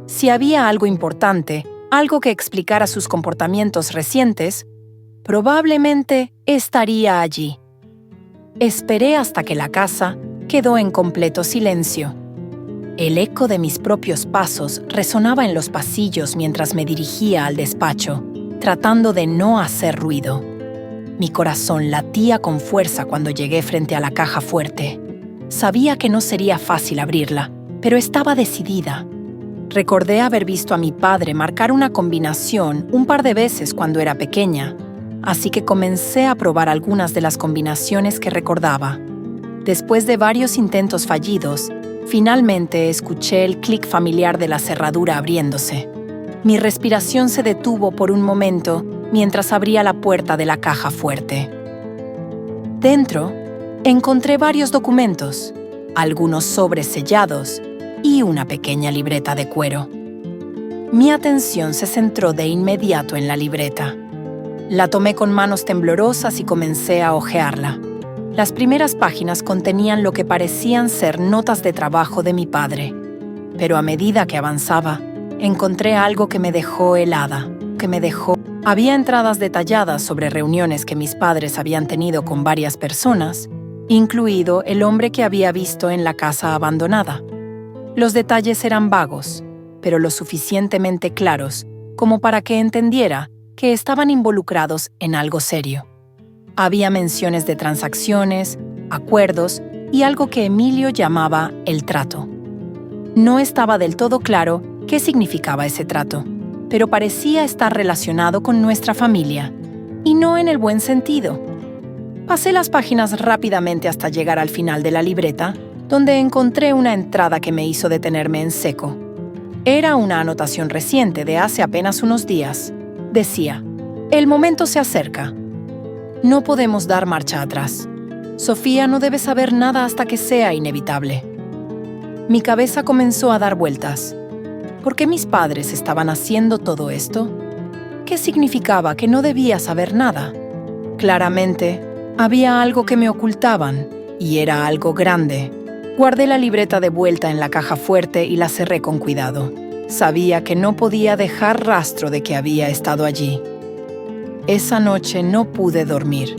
Si había algo importante, algo que explicara sus comportamientos recientes, probablemente estaría allí. Esperé hasta que la casa quedó en completo silencio. El eco de mis propios pasos resonaba en los pasillos mientras me dirigía al despacho, tratando de no hacer ruido. Mi corazón latía con fuerza cuando llegué frente a la caja fuerte. Sabía que no sería fácil abrirla, pero estaba decidida. Recordé haber visto a mi padre marcar una combinación un par de veces cuando era pequeña, así que comencé a probar algunas de las combinaciones que recordaba. Después de varios intentos fallidos, finalmente escuché el clic familiar de la cerradura abriéndose. Mi respiración se detuvo por un momento mientras abría la puerta de la caja fuerte. Dentro, encontré varios documentos, algunos sobres sellados y una pequeña libreta de cuero. Mi atención se centró de inmediato en la libreta. La tomé con manos temblorosas y comencé a hojearla. Las primeras páginas contenían lo que parecían ser notas de trabajo de mi padre, pero a medida que avanzaba, encontré algo que me dejó helada, Había entradas detalladas sobre reuniones que mis padres habían tenido con varias personas, incluido el hombre que había visto en la casa abandonada. Los detalles eran vagos, pero lo suficientemente claros como para que entendiera que estaban involucrados en algo serio. Había menciones de transacciones, acuerdos y algo que Emilio llamaba el trato. No estaba del todo claro qué significaba ese trato, pero parecía estar relacionado con nuestra familia, y no en el buen sentido. Pasé las páginas rápidamente hasta llegar al final de la libreta, donde encontré una entrada que me hizo detenerme en seco. Era una anotación reciente de hace apenas unos días. Decía: «El momento se acerca. No podemos dar marcha atrás. Sofía no debe saber nada hasta que sea inevitable». Mi cabeza comenzó a dar vueltas. ¿Por qué mis padres estaban haciendo todo esto? ¿Qué significaba que no debía saber nada? Claramente, había algo que me ocultaban, y era algo grande. Guardé la libreta de vuelta en la caja fuerte y la cerré con cuidado. Sabía que no podía dejar rastro de que había estado allí. Esa noche no pude dormir.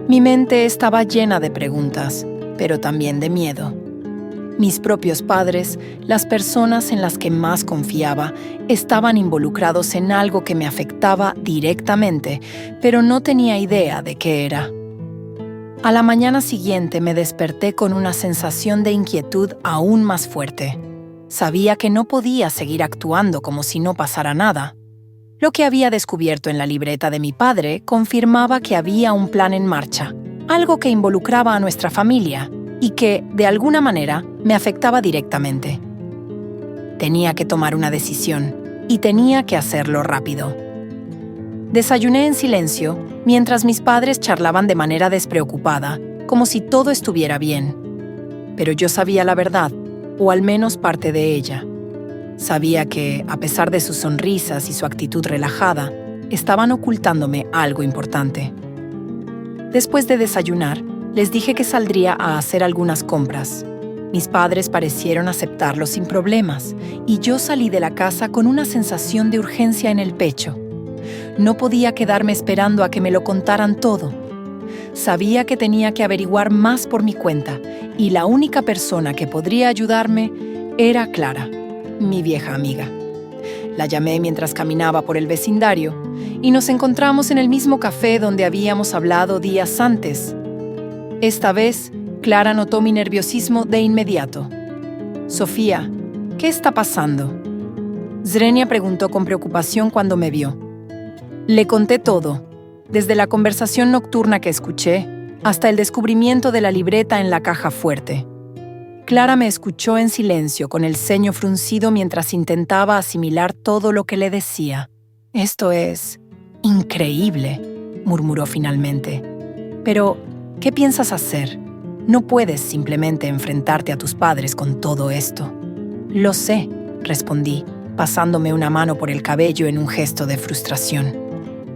Mi mente estaba llena de preguntas, pero también de miedo. Mis propios padres, las personas en las que más confiaba, estaban involucrados en algo que me afectaba directamente, pero no tenía idea de qué era. A la mañana siguiente me desperté con una sensación de inquietud aún más fuerte. Sabía que no podía seguir actuando como si no pasara nada. Lo que había descubierto en la libreta de mi padre confirmaba que había un plan en marcha, algo que involucraba a nuestra familia y que, de alguna manera, me afectaba directamente. Tenía que tomar una decisión y tenía que hacerlo rápido. Desayuné en silencio mientras mis padres charlaban de manera despreocupada, como si todo estuviera bien. Pero yo sabía la verdad, o al menos parte de ella. Sabía que, a pesar de sus sonrisas y su actitud relajada, estaban ocultándome algo importante. Después de desayunar, les dije que saldría a hacer algunas compras. Mis padres parecieron aceptarlo sin problemas, y yo salí de la casa con una sensación de urgencia en el pecho. No podía quedarme esperando a que me lo contaran todo. Sabía que tenía que averiguar más por mi cuenta, y la única persona que podría ayudarme era Clara, mi vieja amiga. La llamé mientras caminaba por el vecindario, y nos encontramos en el mismo café donde habíamos hablado días antes. Esta vez, Clara notó mi nerviosismo de inmediato. «Sofía, ¿qué está pasando?», Zrenia preguntó con preocupación cuando me vio. Le conté todo, desde la conversación nocturna que escuché hasta el descubrimiento de la libreta en la caja fuerte. Clara me escuchó en silencio, con el ceño fruncido mientras intentaba asimilar todo lo que le decía. «Esto es increíble», murmuró finalmente. «Pero, ¿qué piensas hacer? No puedes simplemente enfrentarte a tus padres con todo esto». «Lo sé», respondí, pasándome una mano por el cabello en un gesto de frustración.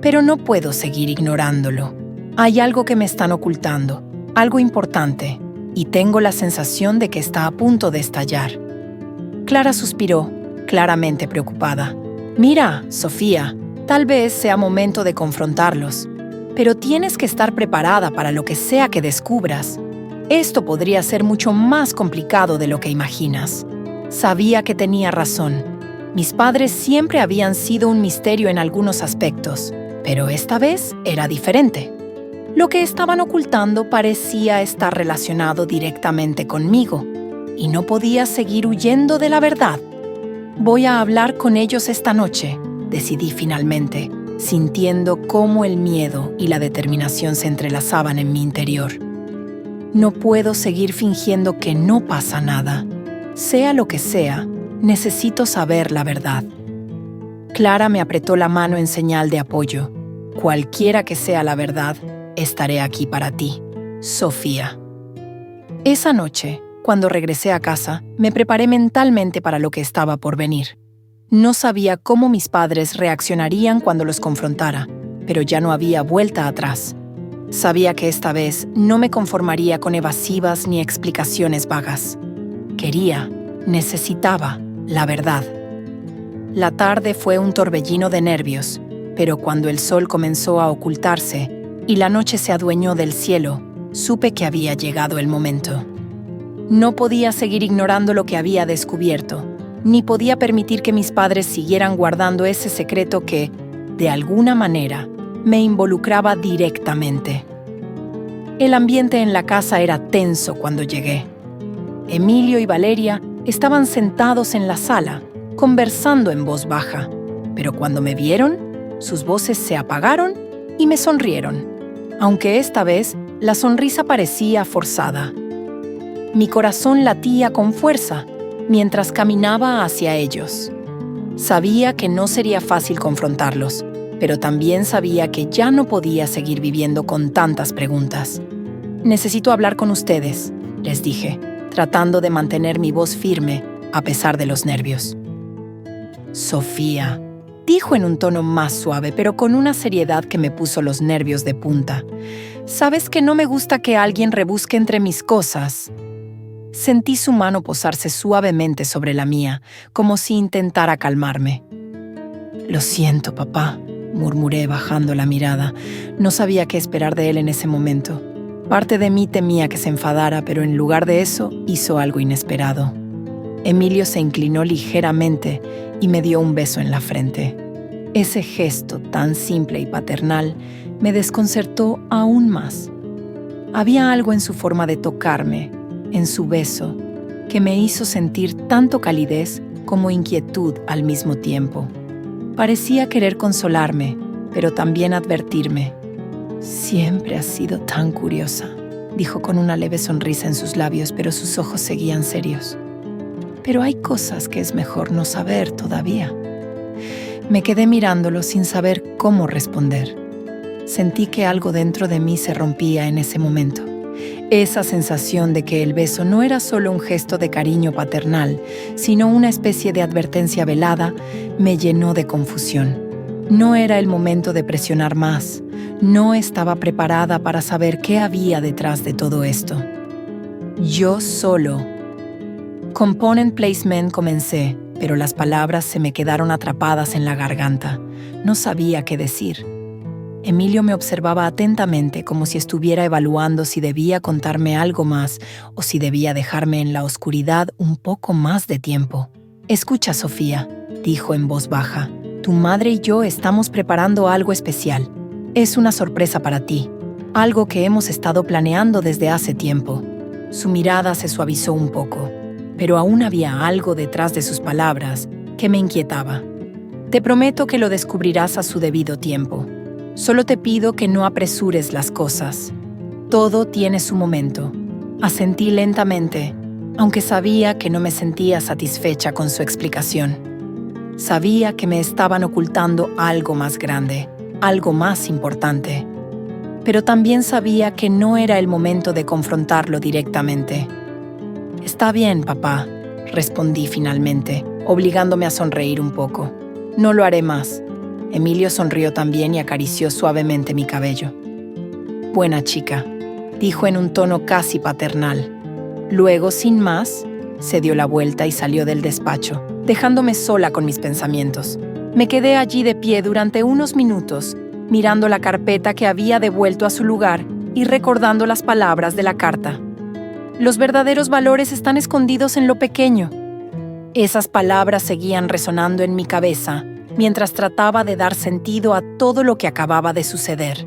«Pero no puedo seguir ignorándolo. Hay algo que me están ocultando, algo importante, y tengo la sensación de que está a punto de estallar». Clara suspiró, claramente preocupada. «Mira, Sofía, tal vez sea momento de confrontarlos, pero tienes que estar preparada para lo que sea que descubras. Esto podría ser mucho más complicado de lo que imaginas». Sabía que tenía razón. Mis padres siempre habían sido un misterio en algunos aspectos, pero esta vez era diferente. Lo que estaban ocultando parecía estar relacionado directamente conmigo, y no podía seguir huyendo de la verdad. «Voy a hablar con ellos esta noche», decidí finalmente, sintiendo cómo el miedo y la determinación se entrelazaban en mi interior. No puedo seguir fingiendo que no pasa nada. Sea lo que sea, necesito saber la verdad. Clara me apretó la mano en señal de apoyo. «Cualquiera que sea la verdad, estaré aquí para ti, Sofía». Esa noche, cuando regresé a casa, me preparé mentalmente para lo que estaba por venir. No sabía cómo mis padres reaccionarían cuando los confrontara, pero ya no había vuelta atrás. Sabía que esta vez no me conformaría con evasivas ni explicaciones vagas. Necesitaba la verdad. La tarde fue un torbellino de nervios, pero cuando el sol comenzó a ocultarse y la noche se adueñó del cielo, supe que había llegado el momento. No podía seguir ignorando lo que había descubierto, ni podía permitir que mis padres siguieran guardando ese secreto que, de alguna manera, me involucraba directamente. El ambiente en la casa era tenso cuando llegué. Emilio y Valeria estaban sentados en la sala, conversando en voz baja, pero cuando me vieron, sus voces se apagaron y me sonrieron, aunque esta vez la sonrisa parecía forzada. Mi corazón latía con fuerza mientras caminaba hacia ellos. Sabía que no sería fácil confrontarlos, pero también sabía que ya no podía seguir viviendo con tantas preguntas. «Necesito hablar con ustedes», les dije, tratando de mantener mi voz firme a pesar de los nervios. «Sofía», dijo en un tono más suave, pero con una seriedad que me puso los nervios de punta. «Sabes que no me gusta que alguien rebusque entre mis cosas». Sentí su mano posarse suavemente sobre la mía, como si intentara calmarme. «Lo siento, papá», murmuré bajando la mirada. No sabía qué esperar de él en ese momento. Parte de mí temía que se enfadara, pero en lugar de eso, hizo algo inesperado. Emilio se inclinó ligeramente y me dio un beso en la frente. Ese gesto tan simple y paternal me desconcertó aún más. Había algo en su forma de tocarme, en su beso, que me hizo sentir tanto calidez como inquietud al mismo tiempo. Parecía querer consolarme, pero también advertirme. «Siempre has sido tan curiosa», dijo con una leve sonrisa en sus labios, pero sus ojos seguían serios. «Pero hay cosas que es mejor no saber todavía». Me quedé mirándolo sin saber cómo responder. Sentí que algo dentro de mí se rompía en ese momento. Esa sensación de que el beso no era solo un gesto de cariño paternal, sino una especie de advertencia velada, me llenó de confusión. No era el momento de presionar más. No estaba preparada para saber qué había detrás de todo esto. Yo solo. Component placement comencé, pero las palabras se me quedaron atrapadas en la garganta. No sabía qué decir. Emilio me observaba atentamente, como si estuviera evaluando si debía contarme algo más o si debía dejarme en la oscuridad un poco más de tiempo. «Escucha, Sofía», dijo en voz baja. «Tu madre y yo estamos preparando algo especial. Es una sorpresa para ti, algo que hemos estado planeando desde hace tiempo». Su mirada se suavizó un poco, pero aún había algo detrás de sus palabras que me inquietaba. «Te prometo que lo descubrirás a su debido tiempo. Solo te pido que no apresures las cosas. Todo tiene su momento». Asentí lentamente, aunque sabía que no me sentía satisfecha con su explicación. Sabía que me estaban ocultando algo más grande, algo más importante. Pero también sabía que no era el momento de confrontarlo directamente. «Está bien, papá», respondí finalmente, obligándome a sonreír un poco. «No lo haré más». Emilio sonrió también y acarició suavemente mi cabello. «Buena chica», dijo en un tono casi paternal. Luego, sin más, se dio la vuelta y salió del despacho, dejándome sola con mis pensamientos. Me quedé allí de pie durante unos minutos, mirando la carpeta que había devuelto a su lugar y recordando las palabras de la carta. Los verdaderos valores están escondidos en lo pequeño. Esas palabras seguían resonando en mi cabeza mientras trataba de dar sentido a todo lo que acababa de suceder.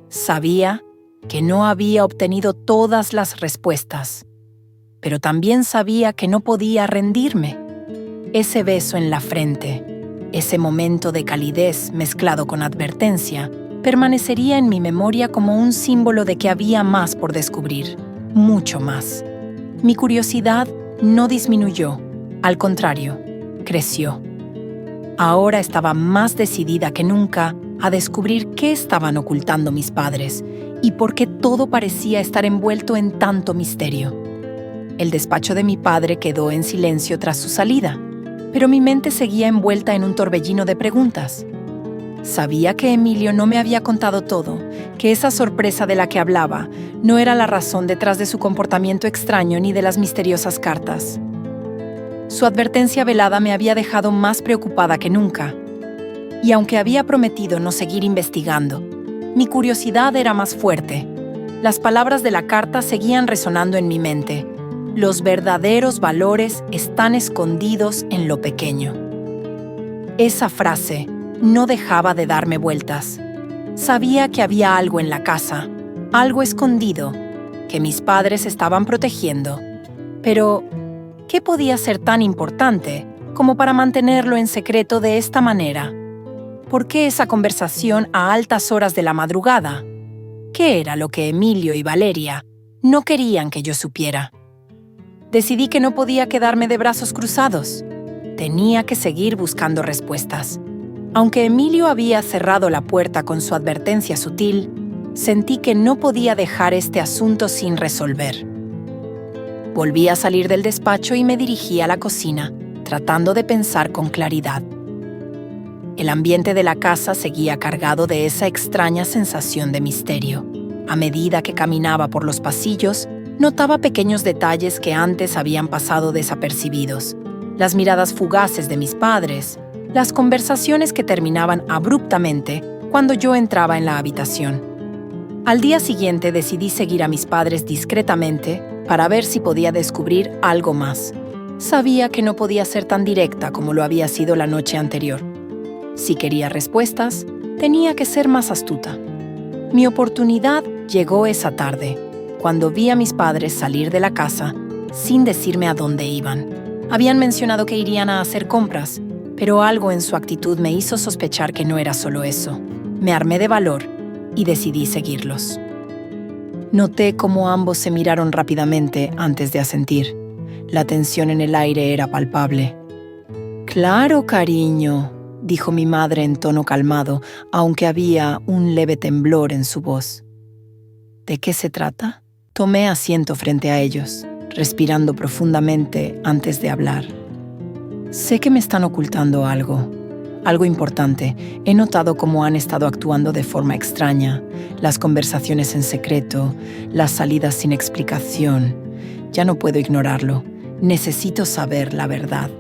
Sabía que no había obtenido todas las respuestas, pero también sabía que no podía rendirme. Ese beso en la frente, ese momento de calidez mezclado con advertencia, permanecería en mi memoria como un símbolo de que había más por descubrir, mucho más. Mi curiosidad no disminuyó, al contrario, creció. Ahora estaba más decidida que nunca a descubrir qué estaban ocultando mis padres y por qué todo parecía estar envuelto en tanto misterio. El despacho de mi padre quedó en silencio tras su salida, pero mi mente seguía envuelta en un torbellino de preguntas. Sabía que Emilio no me había contado todo, que esa sorpresa de la que hablaba no era la razón detrás de su comportamiento extraño ni de las misteriosas cartas. Su advertencia velada me había dejado más preocupada que nunca. Y aunque había prometido no seguir investigando, mi curiosidad era más fuerte. Las palabras de la carta seguían resonando en mi mente. Los verdaderos valores están escondidos en lo pequeño. Esa frase no dejaba de darme vueltas. Sabía que había algo en la casa, algo escondido, que mis padres estaban protegiendo. Pero, ¿qué podía ser tan importante como para mantenerlo en secreto de esta manera? ¿Por qué esa conversación a altas horas de la madrugada? ¿Qué era lo que Emilio y Valeria no querían que yo supiera? Decidí que no podía quedarme de brazos cruzados. Tenía que seguir buscando respuestas. Aunque Emilio había cerrado la puerta con su advertencia sutil, sentí que no podía dejar este asunto sin resolver. Volví a salir del despacho y me dirigí a la cocina, tratando de pensar con claridad. El ambiente de la casa seguía cargado de esa extraña sensación de misterio. A medida que caminaba por los pasillos, notaba pequeños detalles que antes habían pasado desapercibidos. Las miradas fugaces de mis padres, las conversaciones que terminaban abruptamente cuando yo entraba en la habitación. Al día siguiente decidí seguir a mis padres discretamente para ver si podía descubrir algo más. Sabía que no podía ser tan directa como lo había sido la noche anterior. Si quería respuestas, tenía que ser más astuta. Mi oportunidad llegó esa tarde, cuando vi a mis padres salir de la casa sin decirme a dónde iban. Habían mencionado que irían a hacer compras, pero algo en su actitud me hizo sospechar que no era solo eso. Me armé de valor y decidí seguirlos. Noté cómo ambos se miraron rápidamente antes de asentir. La tensión en el aire era palpable. «Claro, cariño», dijo mi madre en tono calmado, aunque había un leve temblor en su voz. ¿De qué se trata? Tomé asiento frente a ellos, respirando profundamente antes de hablar. Sé que me están ocultando algo importante. He notado cómo han estado actuando de forma extraña, las conversaciones en secreto, las salidas sin explicación. Ya no puedo ignorarlo. Necesito saber la verdad.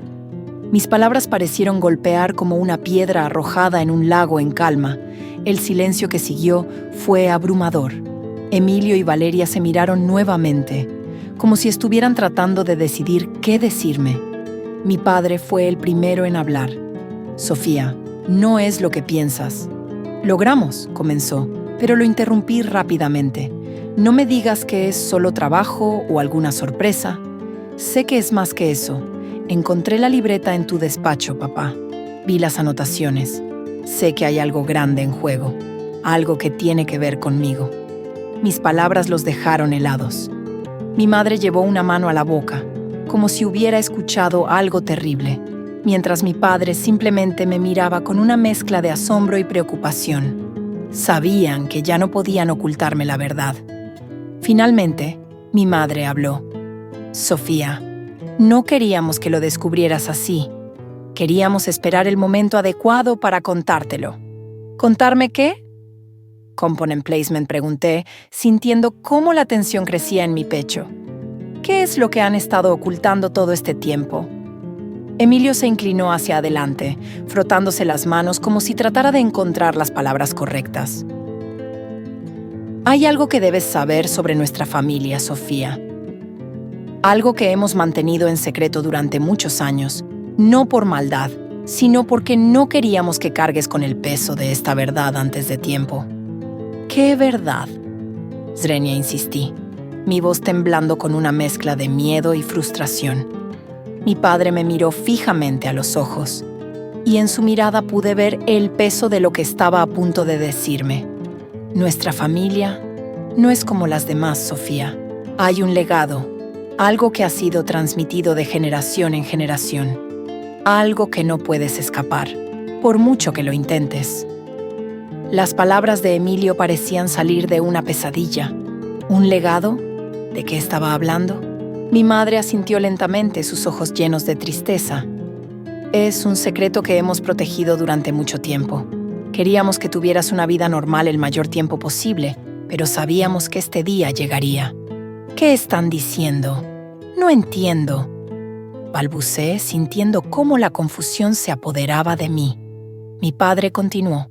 Mis palabras parecieron golpear como una piedra arrojada en un lago en calma. El silencio que siguió fue abrumador. Emilio y Valeria se miraron nuevamente, como si estuvieran tratando de decidir qué decirme. Mi padre fue el primero en hablar. «Sofía, no es lo que piensas». «Logramos», comenzó, pero lo interrumpí rápidamente. «No me digas que es solo trabajo o alguna sorpresa. Sé que es más que eso. Encontré la libreta en tu despacho, papá. Vi las anotaciones. Sé que hay algo grande en juego, algo que tiene que ver conmigo». Mis palabras los dejaron helados. Mi madre llevó una mano a la boca, como si hubiera escuchado algo terrible, mientras mi padre simplemente me miraba con una mezcla de asombro y preocupación. Sabían que ya no podían ocultarme la verdad. Finalmente, mi madre habló. «Sofía, no queríamos que lo descubrieras así. Queríamos esperar el momento adecuado para contártelo». «¿Contarme qué?», Component Placement pregunté, sintiendo cómo la tensión crecía en mi pecho. «¿Qué es lo que han estado ocultando todo este tiempo?». Emilio se inclinó hacia adelante, frotándose las manos como si tratara de encontrar las palabras correctas. Hay algo que debes saber sobre nuestra familia, Sofía. Algo que hemos mantenido en secreto durante muchos años, no por maldad, sino porque no queríamos que cargues con el peso de esta verdad antes de tiempo. ¿Qué verdad?, Zrenia insistí, mi voz temblando con una mezcla de miedo y frustración. Mi padre me miró fijamente a los ojos, y en su mirada pude ver el peso de lo que estaba a punto de decirme. Nuestra familia no es como las demás, Sofía. Hay un legado, algo que ha sido transmitido de generación en generación, algo que no puedes escapar, por mucho que lo intentes. Las palabras de Emilio parecían salir de una pesadilla. ¿Un legado? ¿De qué estaba hablando? Mi madre asintió lentamente, sus ojos llenos de tristeza. Es un secreto que hemos protegido durante mucho tiempo. Queríamos que tuvieras una vida normal el mayor tiempo posible, pero sabíamos que este día llegaría. ¿Qué están diciendo? No entiendo. Balbuceé, sintiendo cómo la confusión se apoderaba de mí. Mi padre continuó.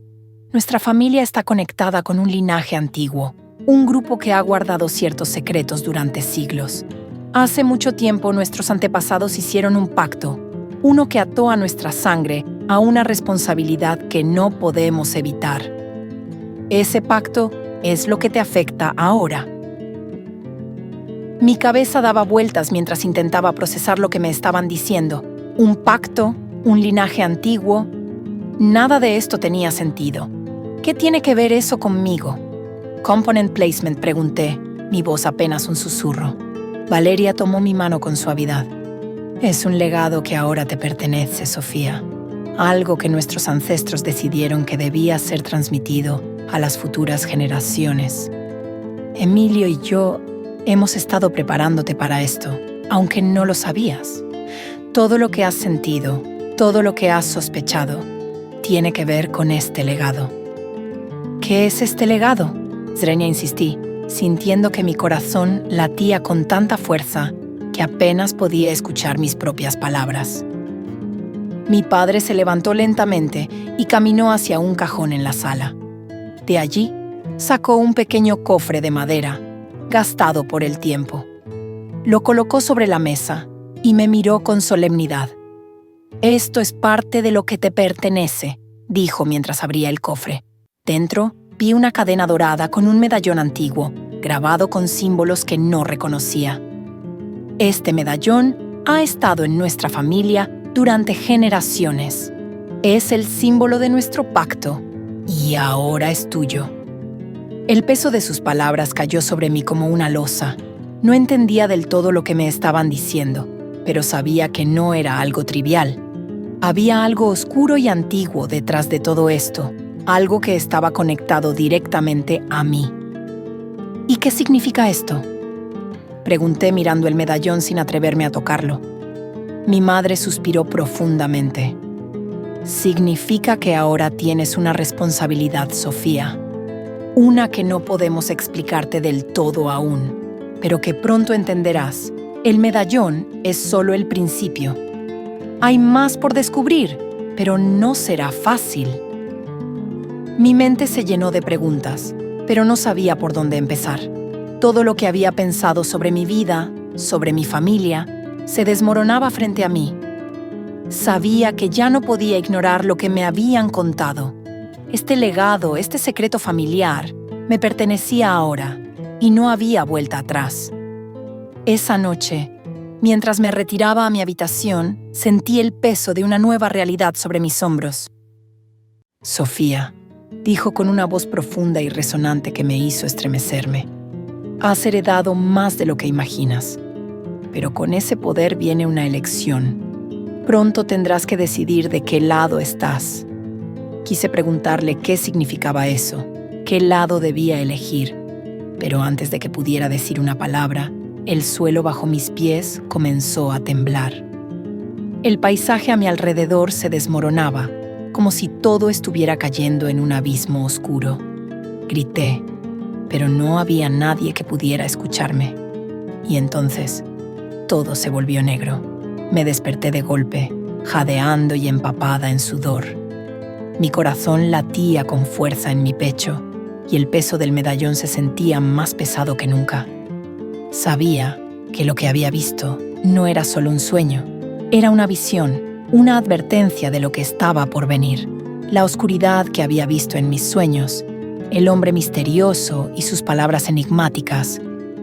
Nuestra familia está conectada con un linaje antiguo, un grupo que ha guardado ciertos secretos durante siglos. Hace mucho tiempo nuestros antepasados hicieron un pacto, uno que ató a nuestra sangre a una responsabilidad que no podemos evitar. Ese pacto es lo que te afecta ahora. Mi cabeza daba vueltas mientras intentaba procesar lo que me estaban diciendo. Un pacto, un linaje antiguo. Nada de esto tenía sentido. ¿Qué tiene que ver eso conmigo? Component placement, pregunté, mi voz apenas un susurro. Valeria tomó mi mano con suavidad. Es un legado que ahora te pertenece, Sofía. Algo que nuestros ancestros decidieron que debía ser transmitido a las futuras generaciones. Emilio y yo hemos estado preparándote para esto, aunque no lo sabías. Todo lo que has sentido, todo lo que has sospechado, tiene que ver con este legado. ¿Qué es este legado?, Zrenia insistí, sintiendo que mi corazón latía con tanta fuerza que apenas podía escuchar mis propias palabras. Mi padre se levantó lentamente y caminó hacia un cajón en la sala. De allí, sacó un pequeño cofre de madera, gastado por el tiempo. Lo colocó sobre la mesa y me miró con solemnidad. «Esto es parte de lo que te pertenece», dijo mientras abría el cofre. Dentro, vi una cadena dorada con un medallón antiguo, grabado con símbolos que no reconocía. Este medallón ha estado en nuestra familia durante generaciones. Es el símbolo de nuestro pacto y ahora es tuyo. El peso de sus palabras cayó sobre mí como una losa. No entendía del todo lo que me estaban diciendo, pero sabía que no era algo trivial. Había algo oscuro y antiguo detrás de todo esto, algo que estaba conectado directamente a mí. ¿Y qué significa esto?, pregunté mirando el medallón sin atreverme a tocarlo. Mi madre suspiró profundamente. Significa que ahora tienes una responsabilidad, Sofía. Una que no podemos explicarte del todo aún, pero que pronto entenderás. El medallón es solo el principio. Hay más por descubrir, pero no será fácil. Mi mente se llenó de preguntas, pero no sabía por dónde empezar. Todo lo que había pensado sobre mi vida, sobre mi familia, se desmoronaba frente a mí. Sabía que ya no podía ignorar lo que me habían contado. Este legado, este secreto familiar, me pertenecía ahora, y no había vuelta atrás. Esa noche, mientras me retiraba a mi habitación, sentí el peso de una nueva realidad sobre mis hombros. «Sofía», dijo con una voz profunda y resonante que me hizo estremecerme, «has heredado más de lo que imaginas, pero con ese poder viene una elección. Pronto tendrás que decidir de qué lado estás». Quise preguntarle qué significaba eso, qué lado debía elegir, pero antes de que pudiera decir una palabra, el suelo bajo mis pies comenzó a temblar. El paisaje a mi alrededor se desmoronaba, como si todo estuviera cayendo en un abismo oscuro. Grité, pero no había nadie que pudiera escucharme. Y entonces, todo se volvió negro. Me desperté de golpe, jadeando y empapada en sudor. Mi corazón latía con fuerza en mi pecho y el peso del medallón se sentía más pesado que nunca. Sabía que lo que había visto no era solo un sueño, era una visión, una advertencia de lo que estaba por venir. La oscuridad que había visto en mis sueños, el hombre misterioso y sus palabras enigmáticas,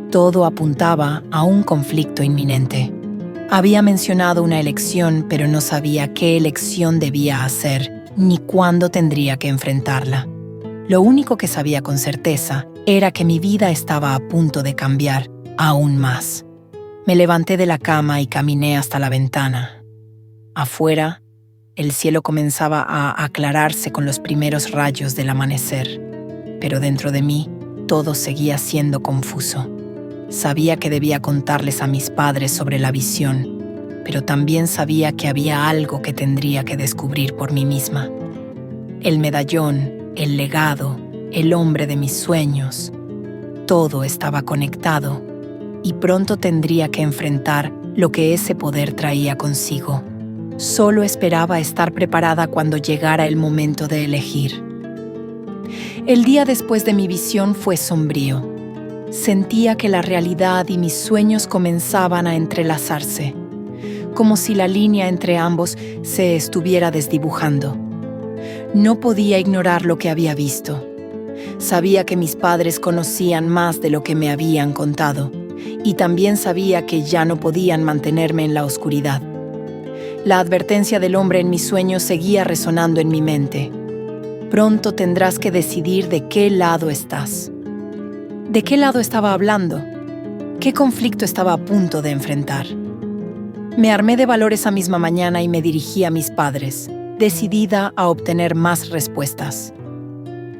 todo apuntaba a un conflicto inminente. Había mencionado una elección, pero no sabía qué elección debía hacer ni cuándo tendría que enfrentarla. Lo único que sabía con certeza era que mi vida estaba a punto de cambiar aún más. Me levanté de la cama y caminé hasta la ventana. Afuera, el cielo comenzaba a aclararse con los primeros rayos del amanecer, pero dentro de mí todo seguía siendo confuso. Sabía que debía contarles a mis padres sobre la visión, pero también sabía que había algo que tendría que descubrir por mí misma. El medallón, el legado, el hombre de mis sueños, todo estaba conectado y pronto tendría que enfrentar lo que ese poder traía consigo. Solo esperaba estar preparada cuando llegara el momento de elegir. El día después de mi visión fue sombrío. Sentía que la realidad y mis sueños comenzaban a entrelazarse, como si la línea entre ambos se estuviera desdibujando. No podía ignorar lo que había visto. Sabía que mis padres conocían más de lo que me habían contado, y también sabía que ya no podían mantenerme en la oscuridad. La advertencia del hombre en mis sueños seguía resonando en mi mente. Pronto tendrás que decidir de qué lado estás. ¿De qué lado estaba hablando? ¿Qué conflicto estaba a punto de enfrentar? Me armé de valor esa misma mañana y me dirigí a mis padres, decidida a obtener más respuestas.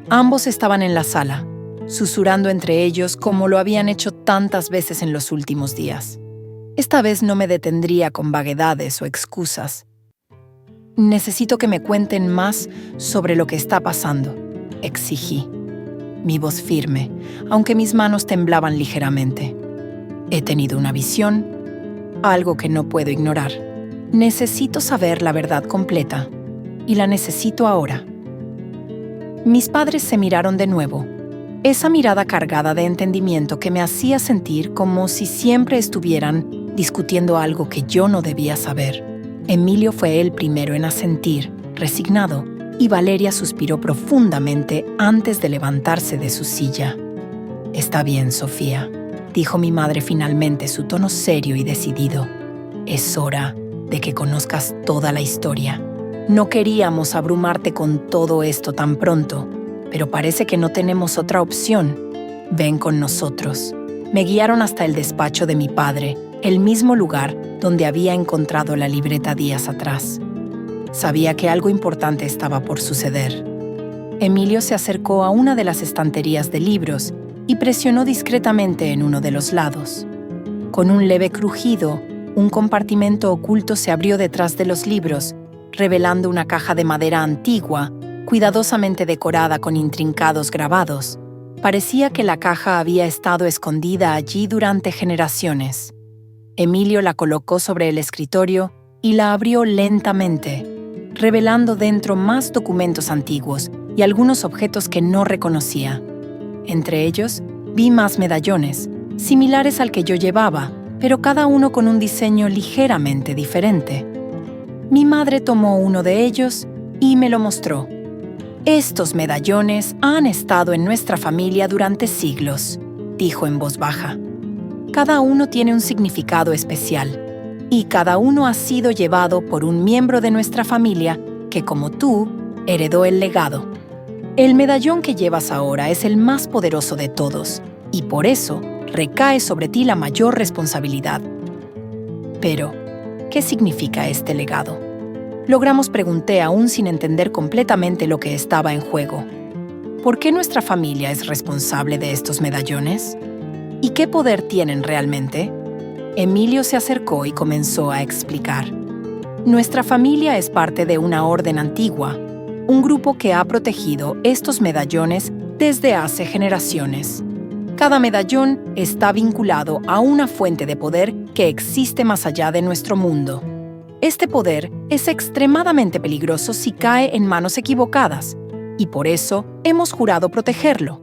Ambos estaban en la sala, susurrando entre ellos como lo habían hecho tantas veces en los últimos días. Esta vez no me detendría con vaguedades o excusas. Necesito que me cuenten más sobre lo que está pasando, exigí. Mi voz firme, aunque mis manos temblaban ligeramente. He tenido una visión, algo que no puedo ignorar. Necesito saber la verdad completa, y la necesito ahora. Mis padres se miraron de nuevo, esa mirada cargada de entendimiento que me hacía sentir como si siempre estuvieran discutiendo algo que yo no debía saber. Emilio fue el primero en asentir, resignado, y Valeria suspiró profundamente antes de levantarse de su silla. «Está bien, Sofía», dijo mi madre finalmente, su tono serio y decidido. «Es hora de que conozcas toda la historia. No queríamos abrumarte con todo esto tan pronto, pero parece que no tenemos otra opción. Ven con nosotros». Me guiaron hasta el despacho de mi padre, el mismo lugar donde había encontrado la libreta días atrás. Sabía que algo importante estaba por suceder. Emilio se acercó a una de las estanterías de libros y presionó discretamente en uno de los lados. Con un leve crujido, un compartimento oculto se abrió detrás de los libros, revelando una caja de madera antigua, cuidadosamente decorada con intrincados grabados. Parecía que la caja había estado escondida allí durante generaciones. Emilio la colocó sobre el escritorio y la abrió lentamente, revelando dentro más documentos antiguos y algunos objetos que no reconocía. Entre ellos, vi más medallones, similares al que yo llevaba, pero cada uno con un diseño ligeramente diferente. Mi madre tomó uno de ellos y me lo mostró. «Estos medallones han estado en nuestra familia durante siglos», dijo en voz baja. «Cada uno tiene un significado especial, y cada uno ha sido llevado por un miembro de nuestra familia que, como tú, heredó el legado. El medallón que llevas ahora es el más poderoso de todos, y por eso recae sobre ti la mayor responsabilidad». Pero, ¿qué significa este legado? Logramos pregunté aún sin entender completamente lo que estaba en juego. ¿Por qué nuestra familia es responsable de estos medallones? ¿Y qué poder tienen realmente? Emilio se acercó y comenzó a explicar. Nuestra familia es parte de una orden antigua, un grupo que ha protegido estos medallones desde hace generaciones. Cada medallón está vinculado a una fuente de poder que existe más allá de nuestro mundo. Este poder es extremadamente peligroso si cae en manos equivocadas, y por eso hemos jurado protegerlo.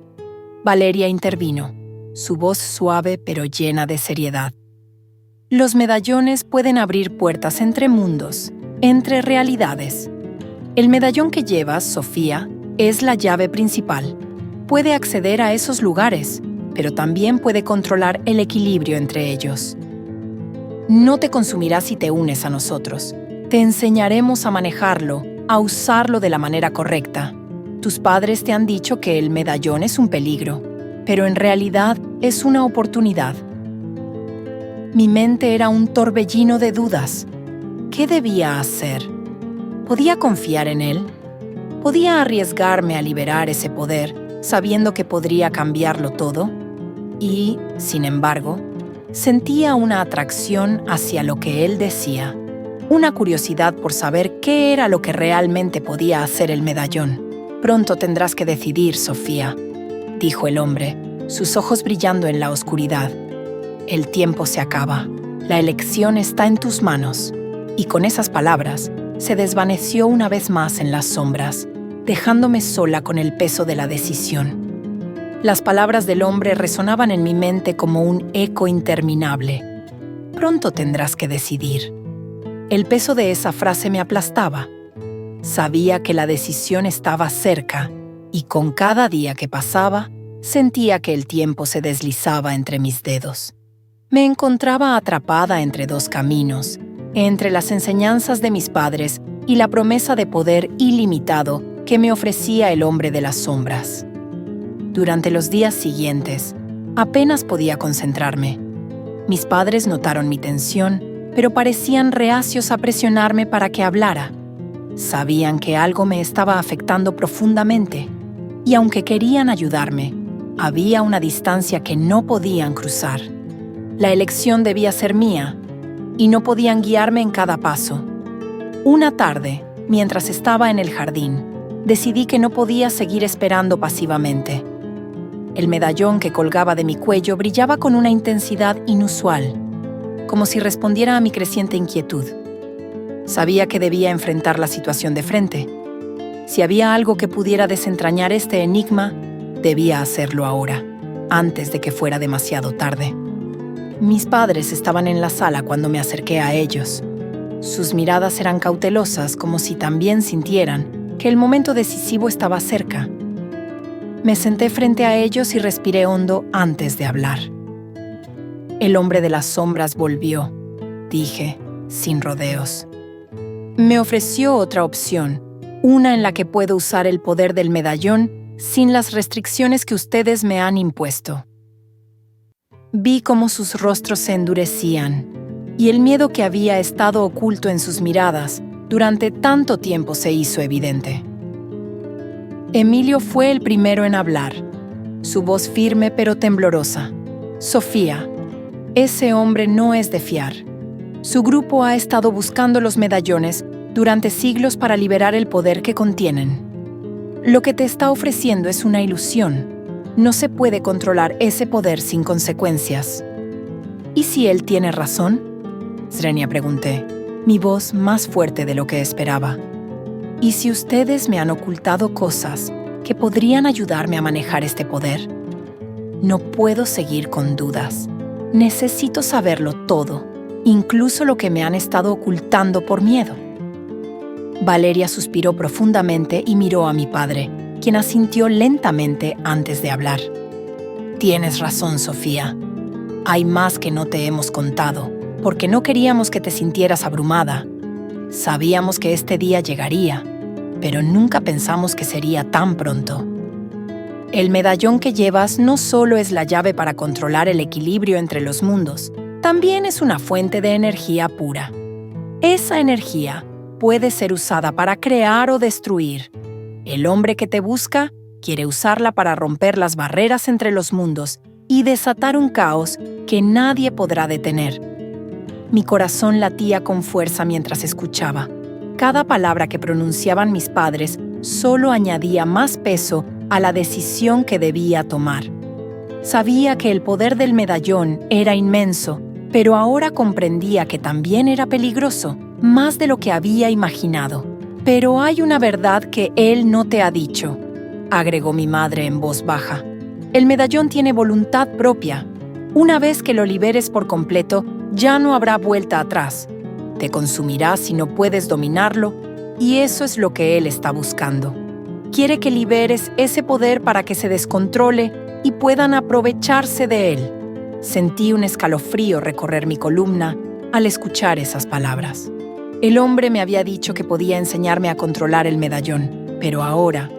Valeria intervino, su voz suave pero llena de seriedad. Los medallones pueden abrir puertas entre mundos, entre realidades. El medallón que llevas, Sofía, es la llave principal. Puede acceder a esos lugares, pero también puede controlar el equilibrio entre ellos. No te consumirá si te unes a nosotros. Te enseñaremos a manejarlo, a usarlo de la manera correcta. Tus padres te han dicho que el medallón es un peligro, pero en realidad es una oportunidad. Mi mente era un torbellino de dudas. ¿Qué debía hacer? ¿Podía confiar en él? ¿Podía arriesgarme a liberar ese poder, sabiendo que podría cambiarlo todo? Y, sin embargo, sentía una atracción hacia lo que él decía, una curiosidad por saber qué era lo que realmente podía hacer el medallón. «Pronto tendrás que decidir, Sofía», dijo el hombre, sus ojos brillando en la oscuridad. «El tiempo se acaba. La elección está en tus manos». Y con esas palabras, se desvaneció una vez más en las sombras, dejándome sola con el peso de la decisión. Las palabras del hombre resonaban en mi mente como un eco interminable. «Pronto tendrás que decidir». El peso de esa frase me aplastaba. Sabía que la decisión estaba cerca, y con cada día que pasaba, sentía que el tiempo se deslizaba entre mis dedos. Me encontraba atrapada entre dos caminos, entre las enseñanzas de mis padres y la promesa de poder ilimitado que me ofrecía el hombre de las sombras. Durante los días siguientes, apenas podía concentrarme. Mis padres notaron mi tensión, pero parecían reacios a presionarme para que hablara. Sabían que algo me estaba afectando profundamente, y aunque querían ayudarme, había una distancia que no podían cruzar. La elección debía ser mía, y no podían guiarme en cada paso. Una tarde, mientras estaba en el jardín, decidí que no podía seguir esperando pasivamente. El medallón que colgaba de mi cuello brillaba con una intensidad inusual, como si respondiera a mi creciente inquietud. Sabía que debía enfrentar la situación de frente. Si había algo que pudiera desentrañar este enigma, debía hacerlo ahora, antes de que fuera demasiado tarde. Mis padres estaban en la sala cuando me acerqué a ellos. Sus miradas eran cautelosas, como si también sintieran que el momento decisivo estaba cerca. Me senté frente a ellos y respiré hondo antes de hablar. «El hombre de las sombras volvió», dije, sin rodeos. Me ofreció otra opción, una en la que puedo usar el poder del medallón sin las restricciones que ustedes me han impuesto. Vi cómo sus rostros se endurecían, y el miedo que había estado oculto en sus miradas durante tanto tiempo se hizo evidente. Emilio fue el primero en hablar, su voz firme pero temblorosa. «Sofía, ese hombre no es de fiar. Su grupo ha estado buscando los medallones durante siglos para liberar el poder que contienen. Lo que te está ofreciendo es una ilusión. No se puede controlar ese poder sin consecuencias». «¿Y si él tiene razón?», Zrenia pregunté, mi voz más fuerte de lo que esperaba. «¿Y si ustedes me han ocultado cosas que podrían ayudarme a manejar este poder? No puedo seguir con dudas. Necesito saberlo todo, incluso lo que me han estado ocultando por miedo». Valeria suspiró profundamente y miró a mi padre, quien asintió lentamente antes de hablar. «Tienes razón, Sofía. Hay más que no te hemos contado, porque no queríamos que te sintieras abrumada. Sabíamos que este día llegaría, pero nunca pensamos que sería tan pronto. El medallón que llevas no solo es la llave para controlar el equilibrio entre los mundos, también es una fuente de energía pura. Esa energía puede ser usada para crear o destruir. El hombre que te busca quiere usarla para romper las barreras entre los mundos y desatar un caos que nadie podrá detener». Mi corazón latía con fuerza mientras escuchaba. Cada palabra que pronunciaban mis padres solo añadía más peso a la decisión que debía tomar. Sabía que el poder del medallón era inmenso, pero ahora comprendía que también era peligroso, más de lo que había imaginado. Pero hay una verdad que él no te ha dicho, agregó mi madre en voz baja. El medallón tiene voluntad propia. Una vez que lo liberes por completo, ya no habrá vuelta atrás. Te consumirá si no puedes dominarlo, y eso es lo que él está buscando. Quiere que liberes ese poder para que se descontrole y puedan aprovecharse de él. Sentí un escalofrío recorrer mi columna al escuchar esas palabras. El hombre me había dicho que podía enseñarme a controlar el medallón, pero ahora,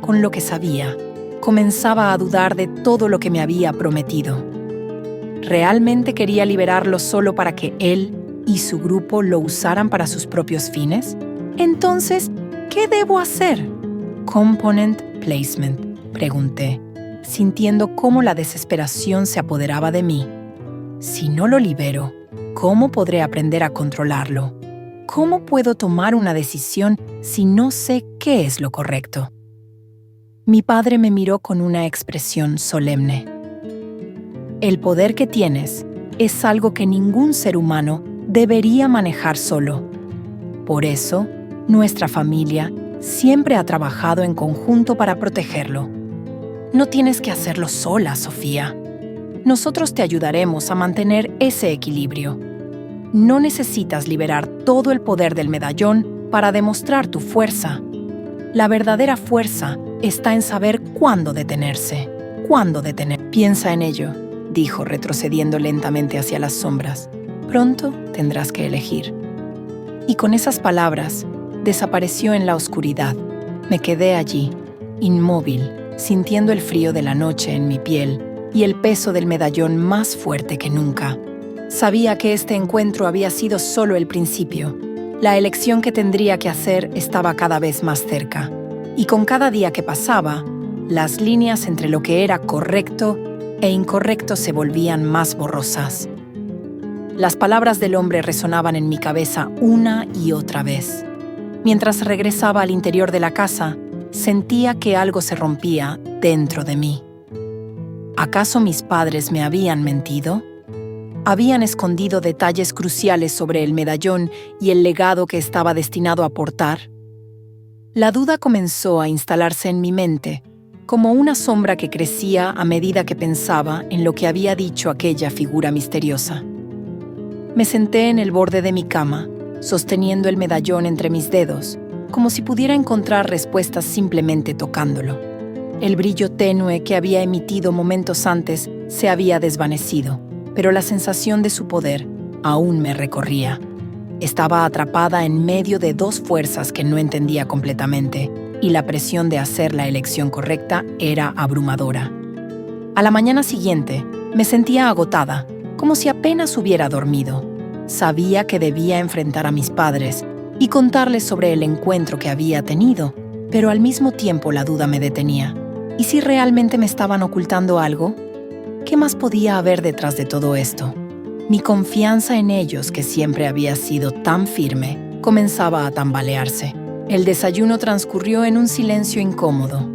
con lo que sabía, comenzaba a dudar de todo lo que me había prometido. ¿Realmente quería liberarlo solo para que él y su grupo lo usaran para sus propios fines? Entonces, ¿qué debo hacer? Component placement, pregunté, sintiendo cómo la desesperación se apoderaba de mí. Si no lo libero, ¿cómo podré aprender a controlarlo? ¿Cómo puedo tomar una decisión si no sé qué es lo correcto? Mi padre me miró con una expresión solemne. El poder que tienes es algo que ningún ser humano debería manejar solo. Por eso, nuestra familia siempre ha trabajado en conjunto para protegerlo. No tienes que hacerlo sola, Sofía. Nosotros te ayudaremos a mantener ese equilibrio. No necesitas liberar todo el poder del medallón para demostrar tu fuerza. La verdadera fuerza está en saber cuándo detenerse. Piensa en ello, dijo retrocediendo lentamente hacia las sombras. Pronto tendrás que elegir. Y con esas palabras, desapareció en la oscuridad. Me quedé allí, inmóvil, sintiendo el frío de la noche en mi piel y el peso del medallón más fuerte que nunca. Sabía que este encuentro había sido solo el principio. La elección que tendría que hacer estaba cada vez más cerca. Y con cada día que pasaba, las líneas entre lo que era correcto e incorrecto se volvían más borrosas. Las palabras del hombre resonaban en mi cabeza una y otra vez. Mientras regresaba al interior de la casa, sentía que algo se rompía dentro de mí. ¿Acaso mis padres me habían mentido? ¿Habían escondido detalles cruciales sobre el medallón y el legado que estaba destinado a portar? La duda comenzó a instalarse en mi mente, como una sombra que crecía a medida que pensaba en lo que había dicho aquella figura misteriosa. Me senté en el borde de mi cama, sosteniendo el medallón entre mis dedos, como si pudiera encontrar respuestas simplemente tocándolo. El brillo tenue que había emitido momentos antes se había desvanecido, pero la sensación de su poder aún me recorría. Estaba atrapada en medio de dos fuerzas que no entendía completamente, y la presión de hacer la elección correcta era abrumadora. A la mañana siguiente, me sentía agotada, como si apenas hubiera dormido. Sabía que debía enfrentar a mis padres y contarles sobre el encuentro que había tenido, pero al mismo tiempo la duda me detenía. ¿Y si realmente me estaban ocultando algo? ¿Qué más podía haber detrás de todo esto? Mi confianza en ellos, que siempre había sido tan firme, comenzaba a tambalearse. El desayuno transcurrió en un silencio incómodo.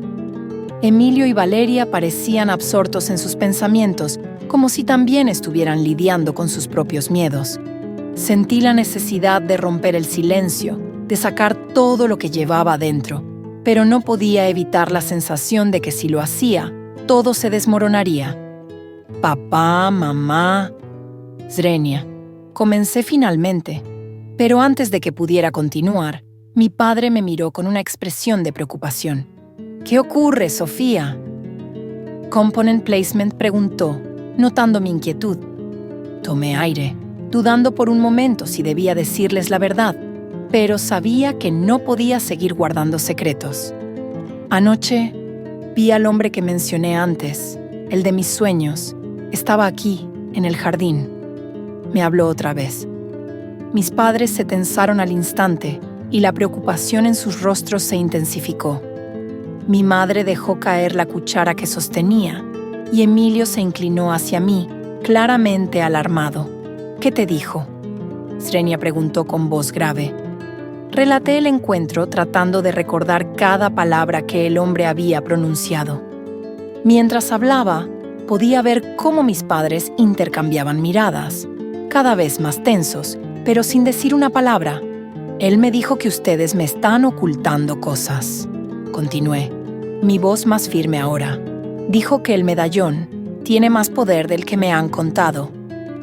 Emilio y Valeria parecían absortos en sus pensamientos, como si también estuvieran lidiando con sus propios miedos. Sentí la necesidad de romper el silencio, de sacar todo lo que llevaba adentro, pero no podía evitar la sensación de que si lo hacía, todo se desmoronaría. Papá, mamá, Zrenia. Comencé finalmente, pero antes de que pudiera continuar, mi padre me miró con una expresión de preocupación. ¿Qué ocurre, Sofía? Component Placement preguntó, notando mi inquietud. Tomé aire, dudando por un momento si debía decirles la verdad, pero sabía que no podía seguir guardando secretos. Anoche vi al hombre que mencioné antes, el de mis sueños. Estaba aquí, en el jardín. Me habló otra vez. Mis padres se tensaron al instante y la preocupación en sus rostros se intensificó. Mi madre dejó caer la cuchara que sostenía y Emilio se inclinó hacia mí, claramente alarmado. ¿Qué te dijo? Zrenia preguntó con voz grave. Relaté el encuentro tratando de recordar cada palabra que el hombre había pronunciado. Mientras hablaba, podía ver cómo mis padres intercambiaban miradas, cada vez más tensos, pero sin decir una palabra. Él me dijo que ustedes me están ocultando cosas. Continué, mi voz más firme ahora. Dijo que el medallón tiene más poder del que me han contado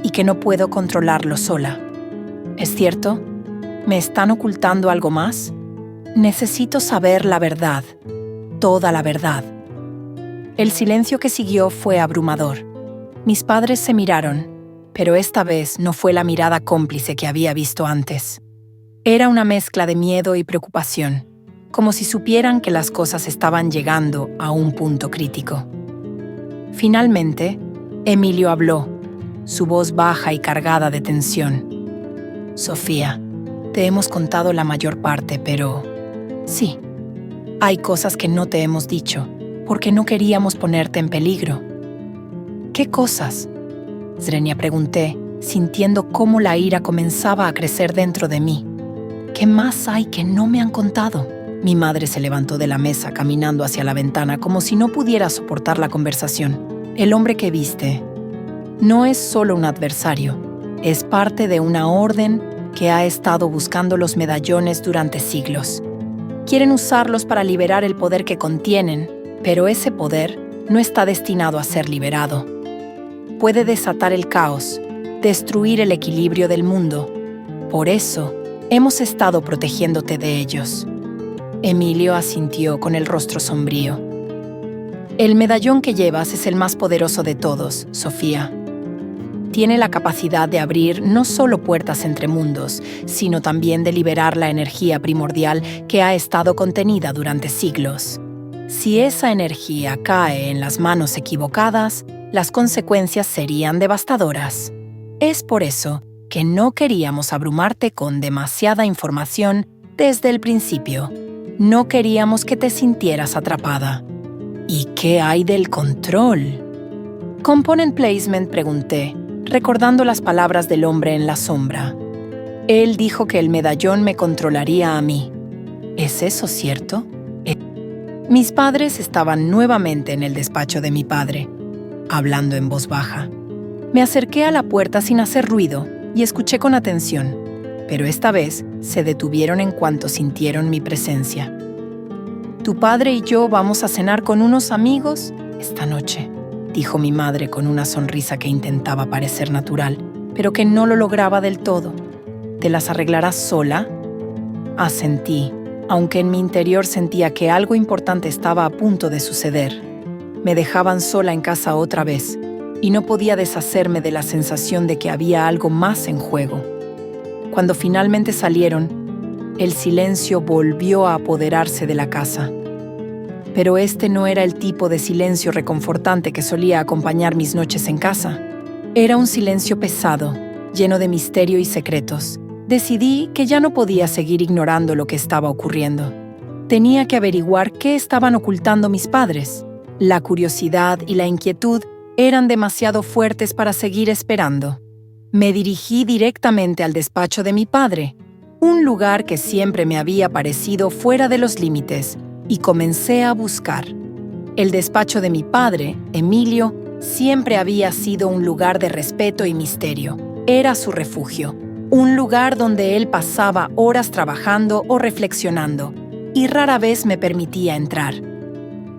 y que no puedo controlarlo sola. ¿Es cierto? ¿Me están ocultando algo más? Necesito saber la verdad, toda la verdad. El silencio que siguió fue abrumador. Mis padres se miraron, pero esta vez no fue la mirada cómplice que había visto antes. Era una mezcla de miedo y preocupación, como si supieran que las cosas estaban llegando a un punto crítico. Finalmente, Emilio habló, su voz baja y cargada de tensión. Sofía, te hemos contado la mayor parte, pero sí, hay cosas que no te hemos dicho, porque no queríamos ponerte en peligro. ¿Qué cosas? Zrenia pregunté, sintiendo cómo la ira comenzaba a crecer dentro de mí. ¿Qué más hay que no me han contado? Mi madre se levantó de la mesa caminando hacia la ventana como si no pudiera soportar la conversación. El hombre que viste no es solo un adversario, es parte de una orden que ha estado buscando los medallones durante siglos. Quieren usarlos para liberar el poder que contienen, pero ese poder no está destinado a ser liberado. Puede desatar el caos, destruir el equilibrio del mundo. Por eso, hemos estado protegiéndote de ellos. Emilio asintió con el rostro sombrío. El medallón que llevas es el más poderoso de todos, Sofía. Tiene la capacidad de abrir no solo puertas entre mundos, sino también de liberar la energía primordial que ha estado contenida durante siglos. Si esa energía cae en las manos equivocadas, las consecuencias serían devastadoras. Es por eso que no queríamos abrumarte con demasiada información desde el principio. No queríamos que te sintieras atrapada. ¿Y qué hay del control? Component placement, pregunté, recordando las palabras del hombre en la sombra. Él dijo que el medallón me controlaría a mí. ¿Es eso cierto? Mis padres estaban nuevamente en el despacho de mi padre, hablando en voz baja. Me acerqué a la puerta sin hacer ruido y escuché con atención, pero esta vez se detuvieron en cuanto sintieron mi presencia. Tu padre y yo vamos a cenar con unos amigos esta noche, dijo mi madre con una sonrisa que intentaba parecer natural, pero que no lo lograba del todo. ¿Te las arreglarás sola? Asentí, aunque en mi interior sentía que algo importante estaba a punto de suceder. Me dejaban sola en casa otra vez, y no podía deshacerme de la sensación de que había algo más en juego. Cuando finalmente salieron, el silencio volvió a apoderarse de la casa. Pero este no era el tipo de silencio reconfortante que solía acompañar mis noches en casa. Era un silencio pesado, lleno de misterio y secretos. Decidí que ya no podía seguir ignorando lo que estaba ocurriendo. Tenía que averiguar qué estaban ocultando mis padres. La curiosidad y la inquietud eran demasiado fuertes para seguir esperando. Me dirigí directamente al despacho de mi padre, un lugar que siempre me había parecido fuera de los límites, y comencé a buscar. El despacho de mi padre, Emilio, siempre había sido un lugar de respeto y misterio. Era su refugio. Un lugar donde él pasaba horas trabajando o reflexionando, y rara vez me permitía entrar.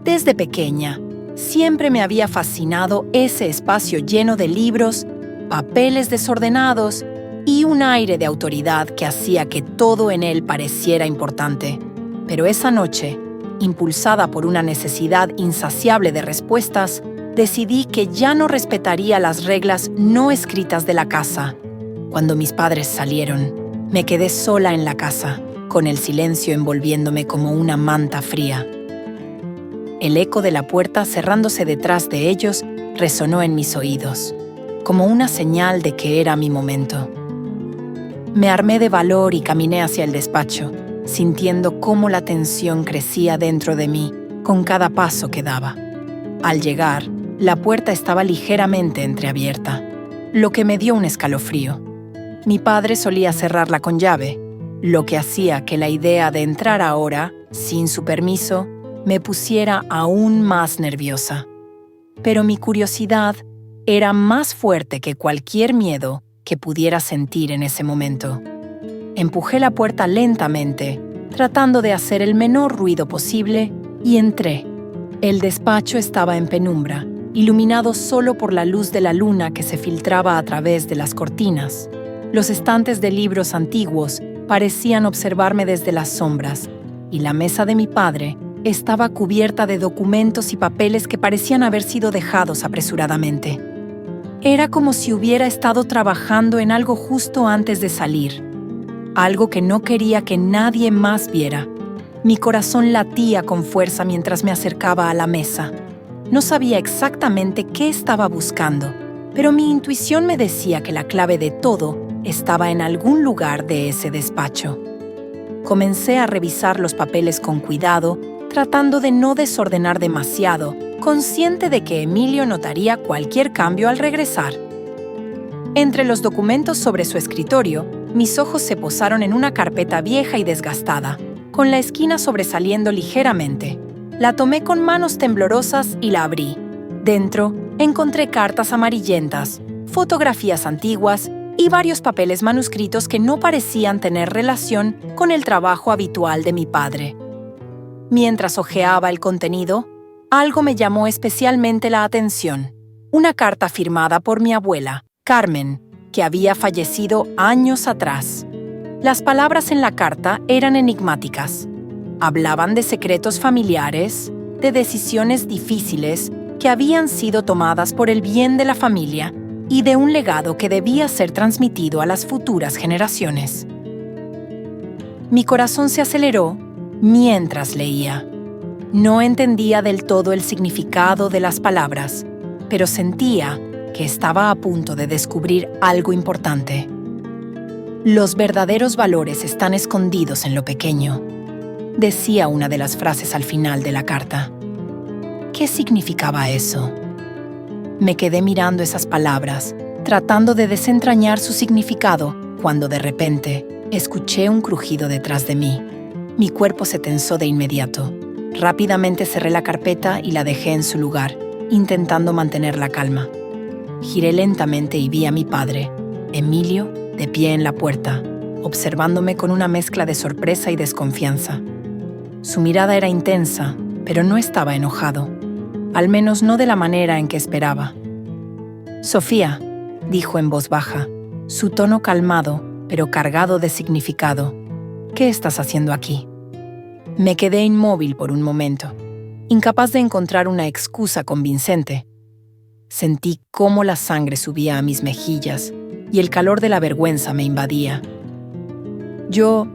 Desde pequeña, siempre me había fascinado ese espacio lleno de libros, papeles desordenados y un aire de autoridad que hacía que todo en él pareciera importante. Pero esa noche, impulsada por una necesidad insaciable de respuestas, decidí que ya no respetaría las reglas no escritas de la casa. Cuando mis padres salieron, me quedé sola en la casa, con el silencio envolviéndome como una manta fría. El eco de la puerta cerrándose detrás de ellos resonó en mis oídos, como una señal de que era mi momento. Me armé de valor y caminé hacia el despacho, sintiendo cómo la tensión crecía dentro de mí con cada paso que daba. Al llegar, la puerta estaba ligeramente entreabierta, lo que me dio un escalofrío. Mi padre solía cerrarla con llave, lo que hacía que la idea de entrar ahora, sin su permiso, me pusiera aún más nerviosa. Pero mi curiosidad era más fuerte que cualquier miedo que pudiera sentir en ese momento. Empujé la puerta lentamente, tratando de hacer el menor ruido posible, y entré. El despacho estaba en penumbra, iluminado solo por la luz de la luna que se filtraba a través de las cortinas. Los estantes de libros antiguos parecían observarme desde las sombras, y la mesa de mi padre estaba cubierta de documentos y papeles que parecían haber sido dejados apresuradamente. Era como si hubiera estado trabajando en algo justo antes de salir, algo que no quería que nadie más viera. Mi corazón latía con fuerza mientras me acercaba a la mesa. No sabía exactamente qué estaba buscando, pero mi intuición me decía que la clave de todo estaba en algún lugar de ese despacho. Comencé a revisar los papeles con cuidado, tratando de no desordenar demasiado, consciente de que Emilio notaría cualquier cambio al regresar. Entre los documentos sobre su escritorio, mis ojos se posaron en una carpeta vieja y desgastada, con la esquina sobresaliendo ligeramente. La tomé con manos temblorosas y la abrí. Dentro, encontré cartas amarillentas, fotografías antiguas y varios papeles manuscritos que no parecían tener relación con el trabajo habitual de mi padre. Mientras hojeaba el contenido, algo me llamó especialmente la atención. Una carta firmada por mi abuela, Carmen, que había fallecido años atrás. Las palabras en la carta eran enigmáticas. Hablaban de secretos familiares, de decisiones difíciles que habían sido tomadas por el bien de la familia y de un legado que debía ser transmitido a las futuras generaciones. Mi corazón se aceleró mientras leía. No entendía del todo el significado de las palabras, pero sentía que estaba a punto de descubrir algo importante. Los verdaderos valores están escondidos en lo pequeño, decía una de las frases al final de la carta. ¿Qué significaba eso? Me quedé mirando esas palabras, tratando de desentrañar su significado, cuando de repente escuché un crujido detrás de mí. Mi cuerpo se tensó de inmediato. Rápidamente cerré la carpeta y la dejé en su lugar, intentando mantener la calma. Giré lentamente y vi a mi padre, Emilio, de pie en la puerta, observándome con una mezcla de sorpresa y desconfianza. Su mirada era intensa, pero no estaba enojado, al menos no de la manera en que esperaba. «Sofía», dijo en voz baja, su tono calmado, pero cargado de significado. «¿Qué estás haciendo aquí?» Me quedé inmóvil por un momento, incapaz de encontrar una excusa convincente. Sentí cómo la sangre subía a mis mejillas y el calor de la vergüenza me invadía. «Yo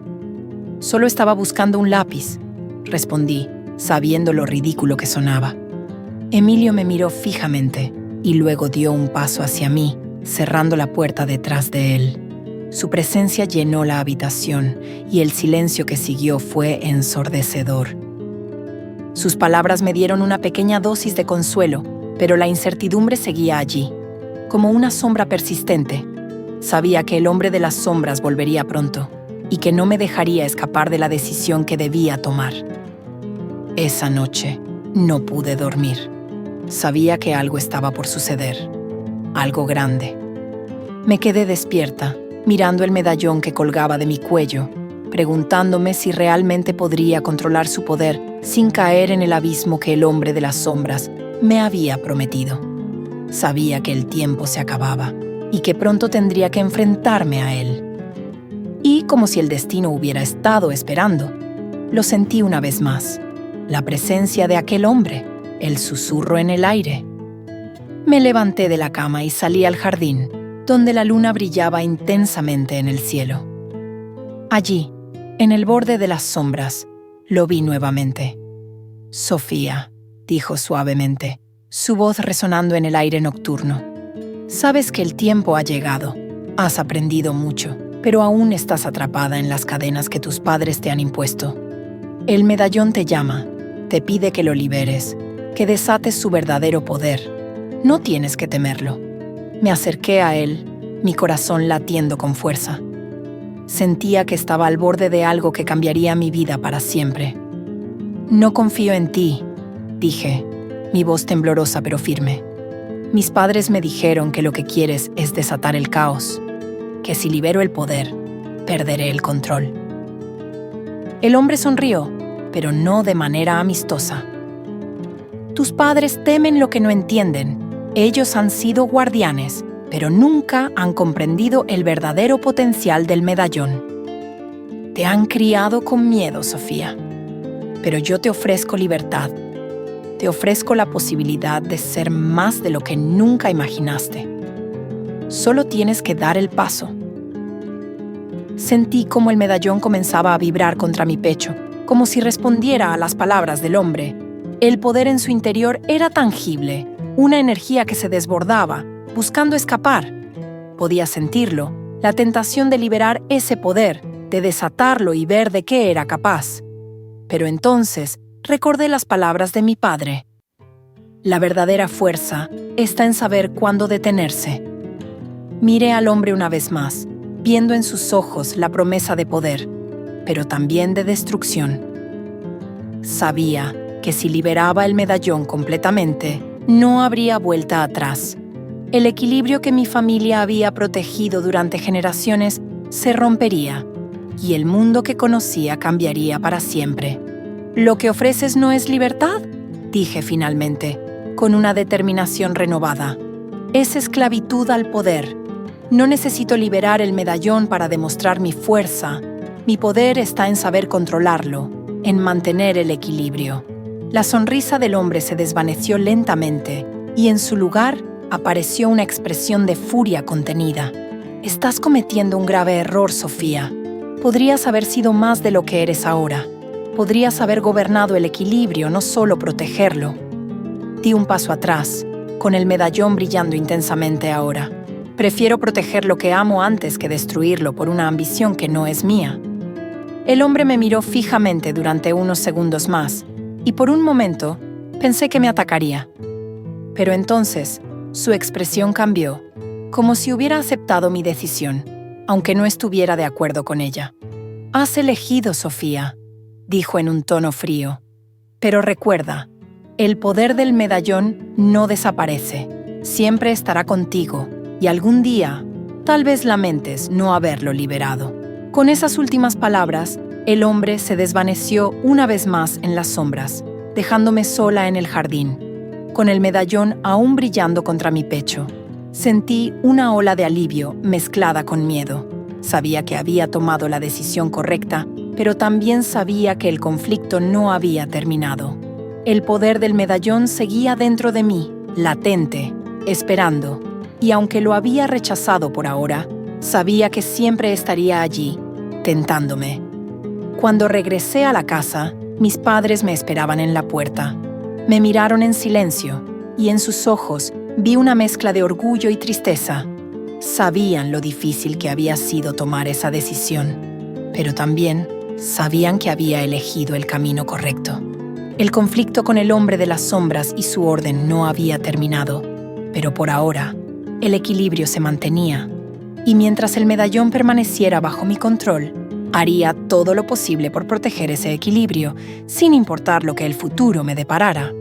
solo estaba buscando un lápiz», respondí, sabiendo lo ridículo que sonaba. Emilio me miró fijamente y luego dio un paso hacia mí, cerrando la puerta detrás de él. Su presencia llenó la habitación y el silencio que siguió fue ensordecedor. Sus palabras me dieron una pequeña dosis de consuelo, pero la incertidumbre seguía allí, como una sombra persistente. Sabía que el hombre de las sombras volvería pronto y que no me dejaría escapar de la decisión que debía tomar. Esa noche no pude dormir. Sabía que algo estaba por suceder, algo grande. Me quedé despierta, mirando el medallón que colgaba de mi cuello, preguntándome si realmente podría controlar su poder sin caer en el abismo que el hombre de las sombras me había prometido. Sabía que el tiempo se acababa y que pronto tendría que enfrentarme a él. Y como si el destino hubiera estado esperando, lo sentí una vez más, la presencia de aquel hombre, el susurro en el aire. Me levanté de la cama y salí al jardín, donde la luna brillaba intensamente en el cielo. Allí, en el borde de las sombras, lo vi nuevamente. «Sofía», dijo suavemente, su voz resonando en el aire nocturno. «Sabes que el tiempo ha llegado. Has aprendido mucho, pero aún estás atrapada en las cadenas que tus padres te han impuesto. El medallón te llama, te pide que lo liberes, que desates su verdadero poder. No tienes que temerlo». Me acerqué a él, mi corazón latiendo con fuerza. Sentía que estaba al borde de algo que cambiaría mi vida para siempre. «No confío en ti», dije, mi voz temblorosa pero firme. «Mis padres me dijeron que lo que quieres es desatar el caos, que si libero el poder, perderé el control. El hombre sonrió, pero no de manera amistosa. Tus padres temen lo que no entienden. Ellos han sido guardianes, pero nunca han comprendido el verdadero potencial del medallón. Te han criado con miedo, Sofía. Pero yo te ofrezco libertad. Te ofrezco la posibilidad de ser más de lo que nunca imaginaste. Solo tienes que dar el paso. Sentí como el medallón comenzaba a vibrar contra mi pecho, como si respondiera a las palabras del hombre. El poder en su interior era tangible, una energía que se desbordaba, buscando escapar. Podía sentirlo, la tentación de liberar ese poder, de desatarlo y ver de qué era capaz. Pero entonces recordé las palabras de mi padre. La verdadera fuerza está en saber cuándo detenerse. Miré al hombre una vez más, viendo en sus ojos la promesa de poder, pero también de destrucción. Sabía que si liberaba el medallón completamente, no habría vuelta atrás. El equilibrio que mi familia había protegido durante generaciones se rompería, y el mundo que conocía cambiaría para siempre. ¿Lo que ofreces no es libertad?, dije finalmente, con una determinación renovada. Es esclavitud al poder. No necesito liberar el medallón para demostrar mi fuerza. Mi poder está en saber controlarlo, en mantener el equilibrio. La sonrisa del hombre se desvaneció lentamente y en su lugar apareció una expresión de furia contenida. Estás cometiendo un grave error, Sofía. Podrías haber sido más de lo que eres ahora. Podrías haber gobernado el equilibrio, no solo protegerlo. Di un paso atrás, con el medallón brillando intensamente ahora. Prefiero proteger lo que amo antes que destruirlo por una ambición que no es mía. El hombre me miró fijamente durante unos segundos más, y por un momento pensé que me atacaría. Pero entonces su expresión cambió, como si hubiera aceptado mi decisión, aunque no estuviera de acuerdo con ella. Has elegido, Sofía, dijo en un tono frío. Pero recuerda, el poder del medallón no desaparece, siempre estará contigo, y algún día, tal vez lamentes no haberlo liberado. Con esas últimas palabras, el hombre se desvaneció una vez más en las sombras, dejándome sola en el jardín, con el medallón aún brillando contra mi pecho. Sentí una ola de alivio mezclada con miedo. Sabía que había tomado la decisión correcta, pero también sabía que el conflicto no había terminado. El poder del medallón seguía dentro de mí, latente, esperando, y aunque lo había rechazado por ahora, sabía que siempre estaría allí, tentándome. Cuando regresé a la casa, mis padres me esperaban en la puerta. Me miraron en silencio, y en sus ojos vi una mezcla de orgullo y tristeza. Sabían lo difícil que había sido tomar esa decisión, pero también sabían que había elegido el camino correcto. El conflicto con el hombre de las sombras y su orden no había terminado, pero por ahora, el equilibrio se mantenía, y mientras el medallón permaneciera bajo mi control, haría todo lo posible por proteger ese equilibrio, sin importar lo que el futuro me deparara.